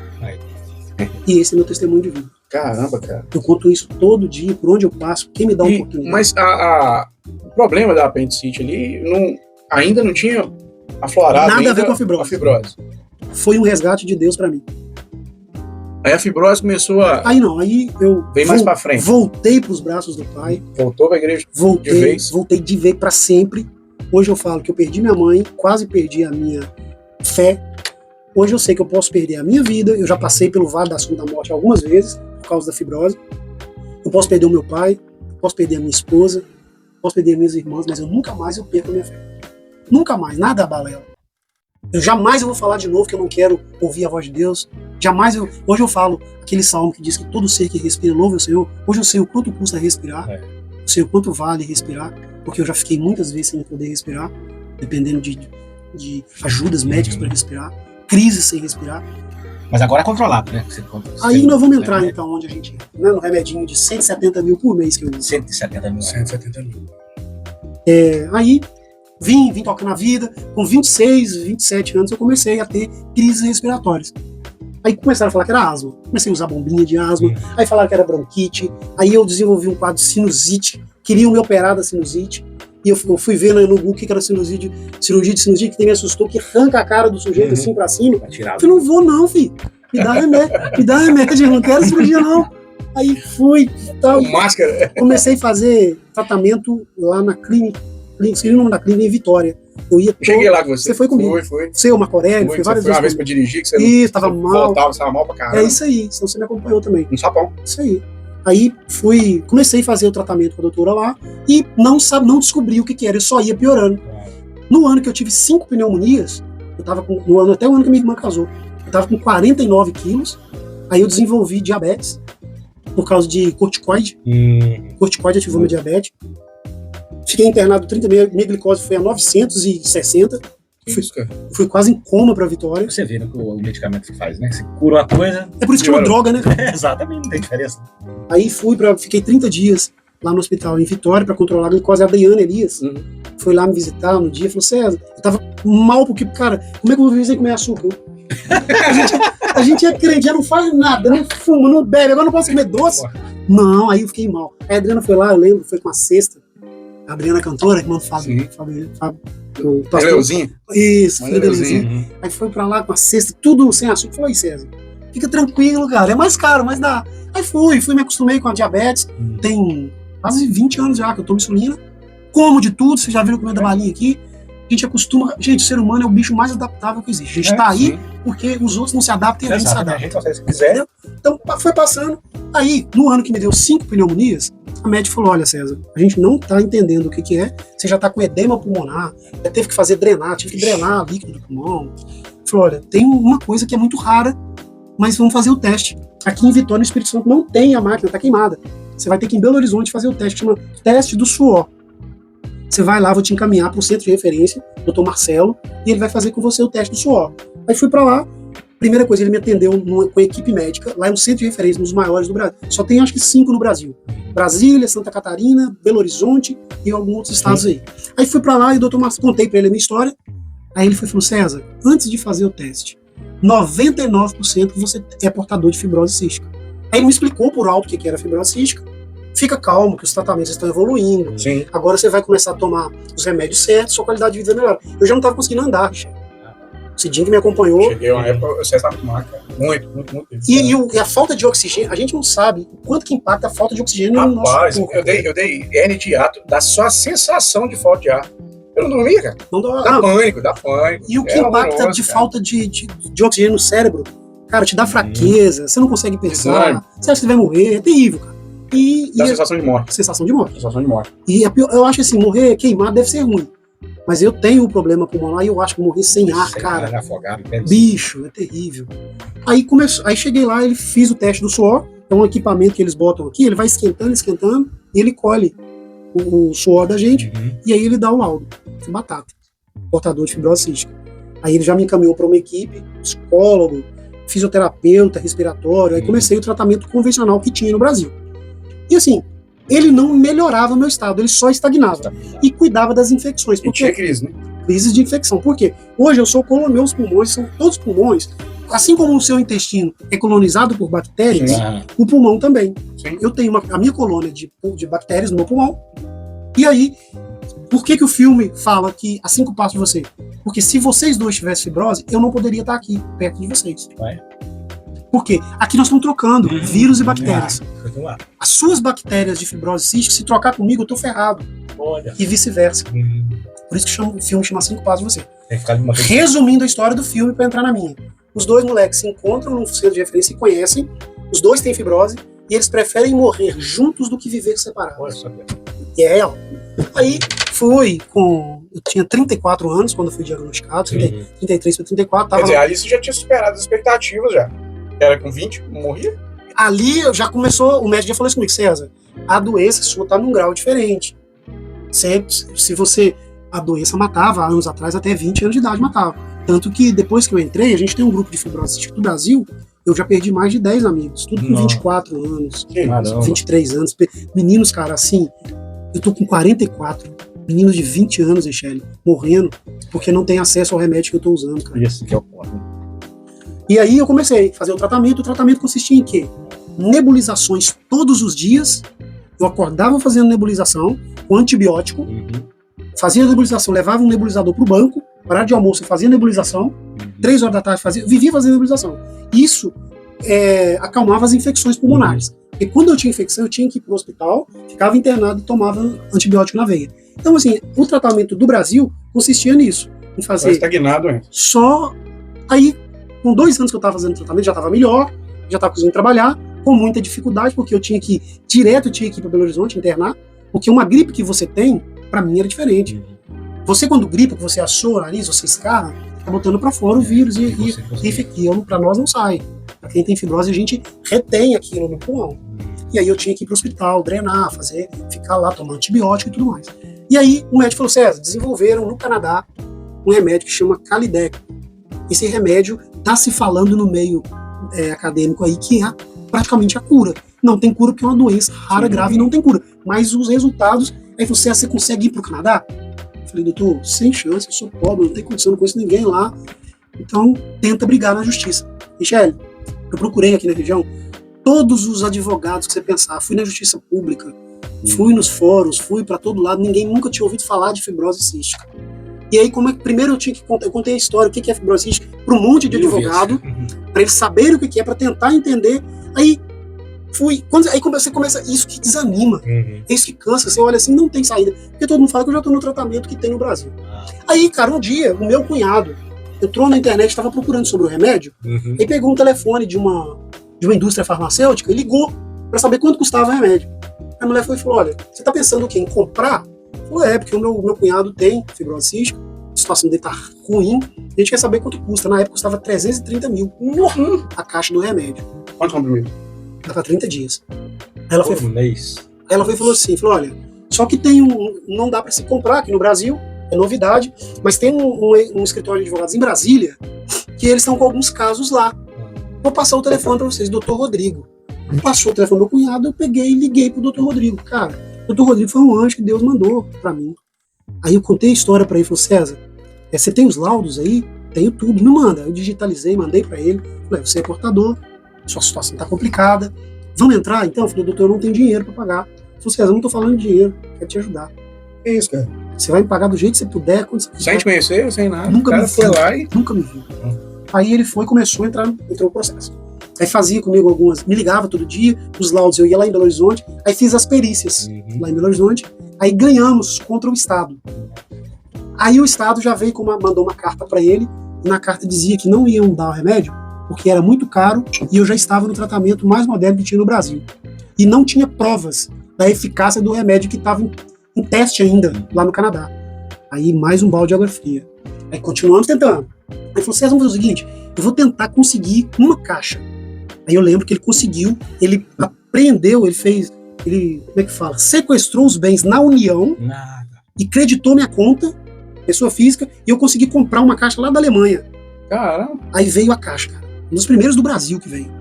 E esse é meu testemunho de vida. Caramba, cara. Eu conto isso todo dia, por onde eu passo. Quem me dá uma oportunidade. Mas o problema da apendicite ali ainda não tinha aflorado. Nada a ver com a fibrose. Foi um resgate de Deus para mim. Aí a fibrose começou a... Aí eu... Vem mais pra frente. Voltei pros braços do Pai. Voltou pra igreja de vez? Voltei de vez pra sempre. Hoje eu falo que eu perdi minha mãe, quase perdi a minha fé. Hoje eu sei que eu posso perder a minha vida. Eu já passei pelo vale da sombra da morte algumas vezes, por causa da fibrose. Eu posso perder o meu pai, posso perder a minha esposa, posso perder as minhas irmãs, mas eu nunca mais perco a minha fé. Nunca mais, nada abala ela. Eu jamais vou falar de novo que eu não quero ouvir a voz de Deus. Hoje eu falo aquele salmo que diz que todo ser que respira louva o Senhor. Hoje eu sei o quanto custa respirar. Eu sei o quanto vale respirar, porque eu já fiquei muitas vezes sem poder respirar, dependendo de ajudas médicas para respirar, crises sem respirar. Mas agora é controlado, né? Aí nós vamos entrar então onde a gente né, no remedinho de 170 mil por mês que eu uso. 170 mil. 170 mil. Aí vim tocando a vida. Com 26, 27 anos eu comecei a ter crises respiratórias. Aí começaram a falar que era asma. Comecei a usar bombinha de asma. Aí falaram que era bronquite. Aí eu desenvolvi um quadro de sinusite. Queriam me operar da sinusite. E eu fui ver no Google o que era sinusite, cirurgia de sinusite, que me assustou, que arranca a cara do sujeito assim pra cima. Eu falei, não vou não, filho. Me dá remédio, eu não quero cirurgia não. Aí fui, tal. Máscara. Comecei a fazer tratamento lá na clínica. Escrevi o nome da clínica em Vitória. Eu cheguei lá com você. Você foi comigo. Foi. Você, o Macorelli, foi várias vezes. Foi uma vez pra dirigir, que você isso, tava mal. Voltava, você tava mal pra caramba. É isso aí, senão você me acompanhou também. Um sapão. Isso aí. Aí comecei a fazer o tratamento com a doutora lá e não descobri o que era, eu só ia piorando. No ano que eu tive 5 pneumonias, eu tava até o ano que minha irmã casou, eu tava com 49 quilos, aí eu desenvolvi diabetes por causa de corticoide. Corticoide ativou minha diabetes. Fiquei internado 30 meses, minha glicose foi a 960. Fui quase em coma pra Vitória. Você vê, né, o medicamento que faz, né? Você cura uma coisa... É por isso que chama droga, né? Exatamente, não tem diferença. Aí fiquei 30 dias lá no hospital em Vitória pra controlar a glicose. A Daiane Elias foi lá me visitar no dia e falou, César, eu tava mal porque, cara, como é que eu vou viver sem comer açúcar? A gente é crente, já não faz nada, não fuma, não bebe, agora não posso comer doce. Não, aí eu fiquei mal. Aí a Adriana foi lá, eu lembro, foi com a cesta. A Adriana cantora, irmã do Fábio. O Leuzinho? Isso, filho Leuzinho. Aí foi pra lá com a cesta, tudo sem açúcar. Falei, César, fica tranquilo, cara, é mais caro, mas dá. Aí fui, me acostumei com a diabetes. Tem quase 20 anos já que eu tomo insulina. Como de tudo, vocês já viram comendo balinha aqui. A gente acostuma. Gente, o ser humano é o bicho mais adaptável que existe. A gente tá aí porque os outros não se adaptam e a gente se adapta. A gente consegue se quiser. Então foi passando. Aí, no ano que me deu 5 pneumonias, a médica falou: olha, César, a gente não tá entendendo o que é. Você já tá com edema pulmonar, já teve que fazer drenar, tive que drenar líquido do pulmão. Falou: olha, tem uma coisa que é muito rara, mas vamos fazer o teste. Aqui em Vitória, no Espírito Santo, não tem a máquina, tá queimada. Você vai ter que ir em Belo Horizonte fazer o teste, chama teste do suor. Você vai lá, vou te encaminhar para o centro de referência, Dr. Marcelo, e ele vai fazer com você o teste do suor. Aí fui para lá, primeira coisa, ele me atendeu com a equipe médica, lá é um centro de referência, um dos maiores do Brasil. Só tem acho que 5 no Brasil. Brasília, Santa Catarina, Belo Horizonte e alguns outros estados aí. Aí fui para lá e o Dr. Marcelo, contei para ele a minha história, aí ele falou, César, antes de fazer o teste, 99% você é portador de fibrose cística. Aí ele me explicou por alto o que era fibrose cística. Fica calmo, que os tratamentos estão evoluindo. Sim. Agora você vai começar a tomar os remédios certos, sua qualidade de vida melhora. Eu já não estava conseguindo andar, Richard. O Cidinho que me acompanhou. Cheguei uma época, você estava com marca. Muito. E a falta de oxigênio, a gente não sabe o quanto que impacta a falta de oxigênio no nosso corpo. Eu dei hernia de hiato, dá só a sensação de falta de ar. Eu não dormia, cara. Não dá pânico. E o que impacta de falta de oxigênio no cérebro, cara, te dá fraqueza, você não consegue pensar, você acha que você vai morrer, é terrível, cara. Dá sensação de morte. Sensação de morte. Sensação de morte. E eu acho assim, morrer queimado deve ser ruim. Mas eu tenho um problema pulmonar e eu acho que morrer sem ar, cara. Afogado, bicho, é terrível. Aí cheguei lá, ele fiz o teste do suor, é um equipamento que eles botam aqui, ele vai esquentando, e ele colhe o suor da gente, e aí ele dá o laudo. Foi batata. Portador de fibrose cística. Aí ele já me encaminhou para uma equipe, psicólogo, fisioterapeuta, respiratório, aí comecei o tratamento convencional que tinha no Brasil. E assim, ele não melhorava o meu estado, ele só estagnava. E cuidava das infecções. E tinha crise, né? Crises de infecção. Por quê? Hoje eu sou meus pulmões são todos pulmões. Assim como o seu intestino é colonizado por bactérias, o pulmão também. Sim. Eu tenho a minha colônia de bactérias no meu pulmão. E aí, por que o filme fala que a 5 passos de você? Porque se vocês dois tivessem fibrose, eu não poderia estar aqui perto de vocês. Por quê? Aqui nós estamos trocando vírus e bactérias. As suas bactérias de fibrose cística, se trocar comigo, eu tô ferrado. Olha. E vice-versa. Por isso que o filme chama 5 passos de você. Uma... Resumindo a história do filme para entrar na minha. Os dois moleques se encontram num centro de referência e conhecem. Os dois têm fibrose e eles preferem morrer juntos do que viver separados. E é real. Aí eu tinha 34 anos quando fui diagnosticado, 33 para 34. Quer dizer, ali você já tinha superado as expectativas já. Era com 20, morria? Ali já começou, o médico já falou isso comigo, César, a doença sua tá num grau diferente. A doença matava, há anos atrás, até 20 anos de idade matava. Tanto que depois que eu entrei, a gente tem um grupo de fibrose cística do Brasil, eu já perdi mais de 10 amigos, tudo com 24 anos, 23 anos. Meninos, cara, assim, eu tô com 44, meninos de 20 anos, Echele, morrendo, porque não tem acesso ao remédio que eu tô usando, cara. Esse que é o ponto. E aí eu comecei a fazer o tratamento consistia em quê? Nebulizações todos os dias, eu acordava fazendo nebulização com antibiótico, fazia nebulização, levava um nebulizador pro banco, horário de almoço eu fazia nebulização, 3 horas da tarde vivia fazendo nebulização. Isso acalmava as infecções pulmonares. Porque quando eu tinha infecção, eu tinha que ir pro hospital, ficava internado e tomava antibiótico na veia. Então, assim, o tratamento do Brasil consistia nisso, em fazer... estagnado, hein? Só... Aí, com 2 anos que eu estava fazendo tratamento, já estava melhor, já estava conseguindo trabalhar, com muita dificuldade, porque eu tinha que ir para Belo Horizonte internar, porque uma gripe que você tem, para mim, era diferente. Você, quando gripa, que você assou o nariz, você escarra, tá botando para fora o vírus e para nós não sai. Para quem tem fibrose, a gente retém aquilo no pulmão. E aí eu tinha que ir para o hospital, drenar, ficar lá, tomar antibiótico e tudo mais. E aí o médico falou, César, desenvolveram no Canadá um remédio que chama Calideco. Esse remédio está se falando no meio acadêmico aí que é praticamente a cura. Não tem cura porque é uma doença rara, grave e não tem cura. Mas os resultados, aí você consegue ir para o Canadá? Eu Falei, doutor, sem chance, eu sou pobre, não tenho condição, não conheço ninguém lá. Então, tenta brigar na justiça. Michele, eu procurei aqui na região todos os advogados que você pensar. Fui na justiça pública, fui nos fóruns, fui para todo lado, ninguém nunca tinha ouvido falar de fibrose cística. E aí, como é que primeiro eu contei a história, o que é fibrose cística, para um monte de advogado, para eles saberem o que é, para tentar entender. Aí você começa, isso que desanima, isso que cansa, você olha assim, não tem saída, porque todo mundo fala que eu já estou no tratamento que tem no Brasil. Aí, cara, um dia, o meu cunhado entrou na internet, estava procurando sobre o remédio, e pegou um telefone de uma indústria farmacêutica e ligou para saber quanto custava o remédio. A mulher foi e falou, olha, você está pensando o quê? Em comprar? Falou, porque o meu cunhado tem fibrose cística, a situação dele tá ruim, a gente quer saber quanto custa. Na época custava 330 mil a caixa do remédio. Quanto comprimido? Dava 30 dias. Ela foi, mês. ela foi e falou assim, olha, só que não dá para se comprar aqui no Brasil, é novidade, mas tem um escritório de advogados em Brasília que eles estão com alguns casos lá. Vou passar o telefone para vocês, doutor Rodrigo. Passou o telefone do meu cunhado, eu peguei e liguei pro doutor Rodrigo. Cara, o doutor Rodrigo foi um anjo que Deus mandou para mim. Aí eu contei a história para ele, falou, César, você tem os laudos aí? Tenho tudo, me manda. Eu digitalizei, mandei para ele, falei, você é portador, sua situação tá complicada, vamos entrar? Então, eu falei, doutor, eu não tenho dinheiro para pagar. Ele falou, César, eu não tô falando de dinheiro, quero te ajudar. Que isso, cara? Você vai me pagar do jeito que você puder, quando você quiser. Sem te conhecer, sem nada. Nunca o cara me foi viu. lá e... Nunca me viu. Aí ele foi, começou a entrou o processo. Aí fazia comigo me ligava todo dia, os laudos, eu ia lá em Belo Horizonte, aí fiz as perícias lá em Belo Horizonte, aí ganhamos contra o Estado. Aí o Estado já veio, mandou uma carta para ele, e na carta dizia que não iam dar o remédio, porque era muito caro, e eu já estava no tratamento mais moderno que tinha no Brasil. E não tinha provas da eficácia do remédio que estava em teste ainda, lá no Canadá. Aí mais um balde de água fria. Aí continuamos tentando. Aí falou, César, vamos fazer o seguinte, eu vou tentar conseguir uma caixa. Aí eu lembro que ele conseguiu, ele apreendeu, como é que fala? Sequestrou os bens na União e creditou minha conta, pessoa física, e eu consegui comprar uma caixa lá da Alemanha. Caramba. Aí veio a caixa, cara. Um dos primeiros do Brasil que veio.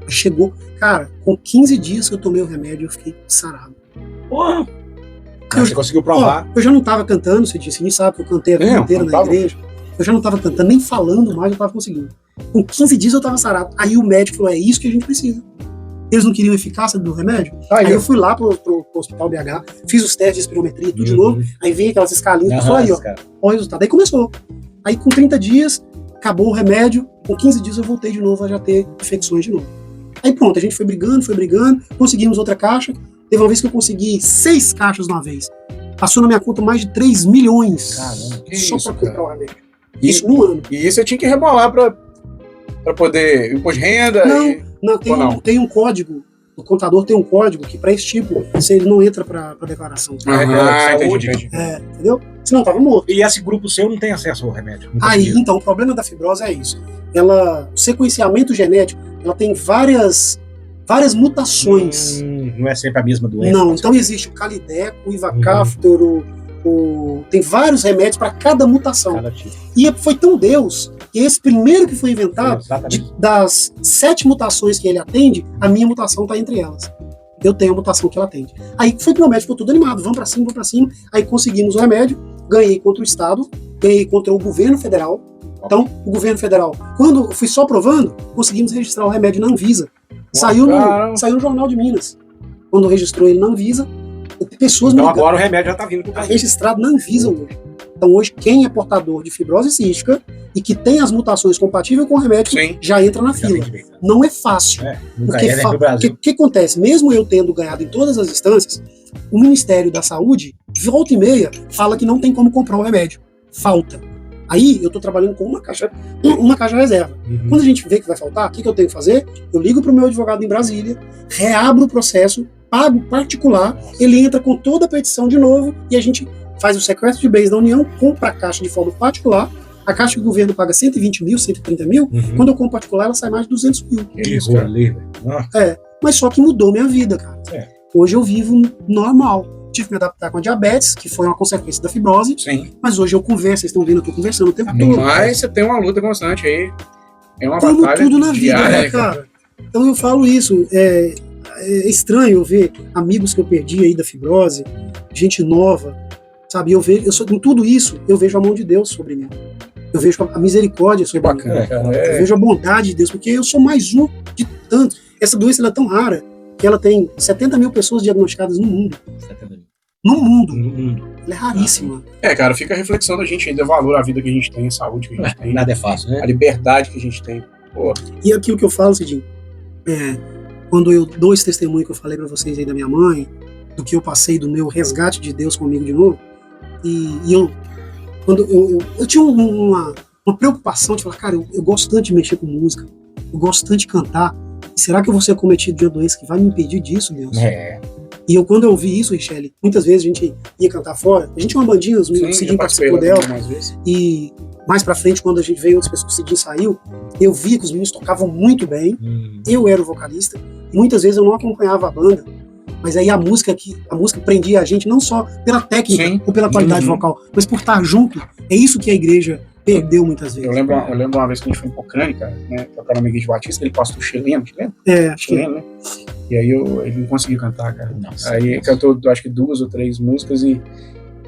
Chegou, cara, com 15 dias que eu tomei o remédio, eu fiquei sarado. Porra! Você conseguiu provar. Eu já não tava cantando, você disse, sabe que eu cantei a vida inteira na igreja. Eu já não tava cantando, nem falando mais, eu tava conseguindo. Com 15 dias eu tava sarado. Aí o médico falou, é isso que a gente precisa. Eles não queriam eficácia do remédio? Aí eu fui lá pro hospital BH, fiz os testes de espirometria, tudo de novo. Aí veio aquelas escalinhas, pessoal, aí, ó o resultado. Aí começou. Aí com 30 dias, acabou o remédio, com 15 dias eu voltei de novo a já ter infecções de novo. Aí pronto, a gente foi brigando, conseguimos outra caixa. Teve uma vez que eu consegui 6 caixas de uma vez. Passou na minha conta mais de 3 milhões. Caramba, que só isso, pra comprar cara. o remédio. Isso num ano. E isso eu tinha que rebolar pra poder imposto de renda? Tem um código. O contador tem um código que para esse tipo, ele não entra para declaração. Entendi. Entendeu? Senão tava morto. E esse grupo seu não tem acesso ao remédio? Aí, então, o problema da fibrose é isso. O sequenciamento genético, ela tem várias mutações. Não é sempre a mesma doença. Não, então existe o Calideco, o Ivacaftor, tem vários remédios para cada mutação. Cada tipo. E foi tão Deus que esse primeiro que foi inventado, das 7 mutações que ele atende, a minha mutação está entre elas. Eu tenho a mutação que ela atende. Aí foi que meu médico ficou tudo animado, vamos para cima. Aí conseguimos o remédio, ganhei contra o Estado, ganhei contra o governo federal. Então, o governo federal, quando eu fui só provando, conseguimos registrar o remédio na Anvisa. Saiu no Jornal de Minas. Quando registrou ele na Anvisa, pessoas então agora o remédio já está vindo para o Brasil. Registrado na Anvisa hoje. Então hoje quem é portador de fibrose cística e que tem as mutações compatíveis com o remédio, já entra na fila. Não é fácil. Porque o que acontece? Mesmo eu tendo ganhado em todas as instâncias, o Ministério da Saúde, de volta e meia, fala que não tem como comprar o remédio. Falta. Aí eu estou trabalhando com uma caixa reserva. Quando a gente vê que vai faltar, o que eu tenho que fazer? Eu ligo para o meu advogado em Brasília, reabro o processo, pago particular, ele entra com toda a petição de novo e a gente faz o sequestro de bens da União, compra a caixa de forma particular. A caixa que o governo paga 120 mil, 130 mil, quando eu compro particular ela sai mais de 200 mil. Isso, cara. Mas só que mudou minha vida, cara. Hoje eu vivo normal. Tive que me adaptar com a diabetes, que foi uma consequência da fibrose. Sim. Mas hoje eu converso, vocês estão vendo, eu estou conversando o tempo todo. Mas você tem uma luta constante aí. É uma como batalha tudo na vida, diária, né, cara? Então eu falo isso. É estranho eu ver amigos que eu perdi aí da fibrose, gente nova, sabe? Em tudo isso, eu vejo a mão de Deus sobre mim. Eu vejo a misericórdia sobre mim. Eu vejo a bondade de Deus, porque eu sou mais um de tantos. Essa doença ela é tão rara que ela tem 70 mil pessoas diagnosticadas no mundo. 70 mil. No mundo. Ela é raríssima. Cara, fica a reflexão da gente ainda, valor à vida que a gente tem, a saúde que a gente tem. Nada é fácil, né? A liberdade que a gente tem. Pô. E aquilo que eu falo, Cidinho, quando eu dou esse testemunho que eu falei pra vocês aí da minha mãe, do que eu passei, do meu resgate de Deus comigo de novo, e eu tinha uma preocupação de falar, cara, eu gosto tanto de mexer com música, eu gosto tanto de cantar, e será que eu vou ser cometido de uma doença que vai me impedir disso, Deus? E quando eu ouvi isso, Richelle, muitas vezes a gente ia cantar fora, a gente tinha uma bandinha, o Cidinho participou dela, e mais pra frente, quando a gente veio outras pessoas, o Cidinho saiu, eu via que os meninos tocavam muito bem, eu era o vocalista, e muitas vezes eu não acompanhava a banda, mas aí a música prendia a gente não só pela técnica ou pela qualidade vocal, mas por estar junto. É isso que a igreja perdeu muitas vezes. Eu lembro uma vez que a gente foi em Pocrane, cara, né, tocar na Igreja Batista, ele pastor chileno, chileno, né? E aí ele não conseguiu cantar, cara. Nossa, aí cantou, acho que 2 ou 3 músicas e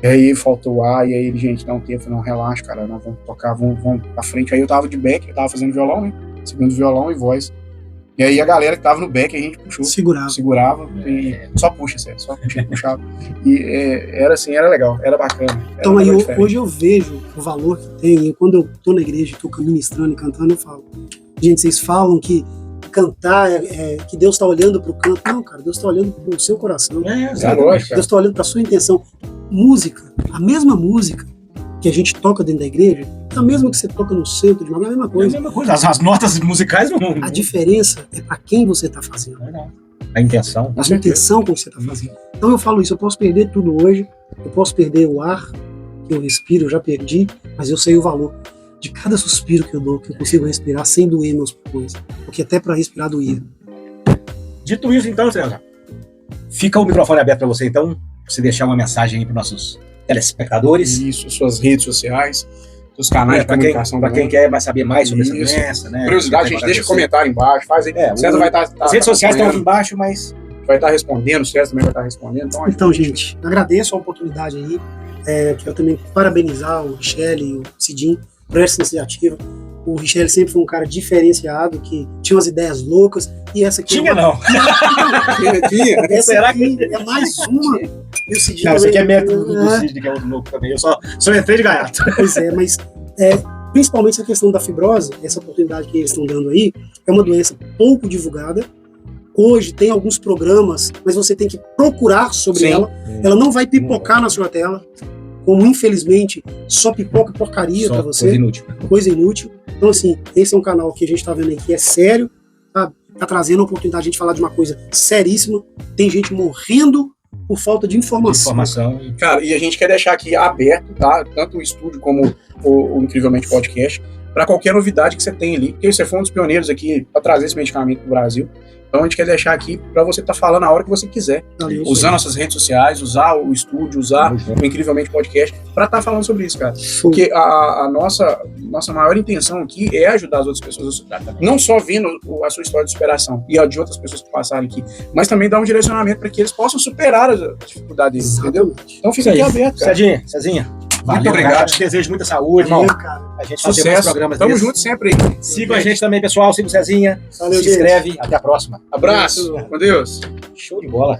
aí faltou ar, e aí ele, gente, dá um tempo, não, relaxa, cara, nós vamos tocar, vamos pra frente. Aí eu tava de back, eu tava fazendo violão, né? Segundo violão e voz. E aí a galera que tava no back, a gente puxou. Segurava e só puxa, sério, só puxava. E era assim, era legal, era bacana. Então aí hoje eu vejo o valor que tem, e quando eu tô na igreja e tô ministrando e cantando, eu falo, gente, vocês falam que cantar que Deus tá olhando pro canto. Não, cara, Deus tá olhando pro seu coração. Deus tá olhando pra sua intenção. Música, a mesma música que a gente toca dentro da igreja, é a mesma que você toca no centro de uma, é a mesma coisa. É a mesma coisa. As notas musicais não. A diferença é para quem você está fazendo. A intenção. A intenção com que você está fazendo. Então eu falo isso, eu posso perder tudo hoje, eu posso perder o ar que eu respiro, eu já perdi, mas eu sei o valor de cada suspiro que eu dou, que eu consigo respirar sem doer meus pulmões, porque até para respirar doía. Dito isso, então, César, fica o microfone aberto para você, então, você deixar uma mensagem aí para nossos telespectadores. Isso, suas redes sociais, seus canais de comunicação. Para quem quer saber mais sobre essa doença, né? Curiosidade, gente, deixa comentário embaixo, faz aí. César vai estar. As redes sociais estão aqui embaixo, mas vai estar respondendo, o César também vai estar respondendo. Então, gente, agradeço a oportunidade aí. Quero também parabenizar o Richelle e o Cidinho por essa iniciativa. O Richelle sempre foi um cara diferenciado, que tinha umas ideias loucas, e essa aqui... Tinha. Essa aqui é mais uma. E o Cidinho... Não, isso aqui é método do Cidinho, que é outro louco também. Eu só entrei de gaiato. Pois é, mas principalmente essa questão da fibrose, essa oportunidade que eles estão dando aí, é uma doença pouco divulgada. Hoje tem alguns programas, mas você tem que procurar sobre ela. Ela não vai pipocar na sua tela, como infelizmente só pipoca porcaria para você. Coisa inútil. Então assim, esse é um canal que a gente tá vendo aí que é sério, sabe? Tá trazendo a oportunidade de a gente falar de uma coisa seríssima. Tem gente morrendo por falta de informação. Cara, e a gente quer deixar aqui aberto, tá? Tanto o estúdio como o Incrivelmente Podcast, para qualquer novidade que você tem ali. Porque você foi um dos pioneiros aqui para trazer esse medicamento pro Brasil. Então a gente quer deixar aqui para você estar falando a hora que você quiser. Usar nossas redes sociais, usar o estúdio, usar o Incrivelmente Podcast para estar falando sobre isso, cara. Porque a nossa maior intenção aqui é ajudar as outras pessoas a superar. Não só vendo a sua história de superação e a de outras pessoas que passaram aqui, mas também dar um direcionamento para que eles possam superar as dificuldades deles, entendeu? Então fica aqui aberto, cara. Cezinha. Muito obrigado. Te desejo muita saúde, irmão. A gente faz mais programas Tamo junto sempre aí. Sigam a gente também, pessoal. Siga o Cezinha. Se inscreve. Até a próxima. Abraço. Com Deus. Show de bola.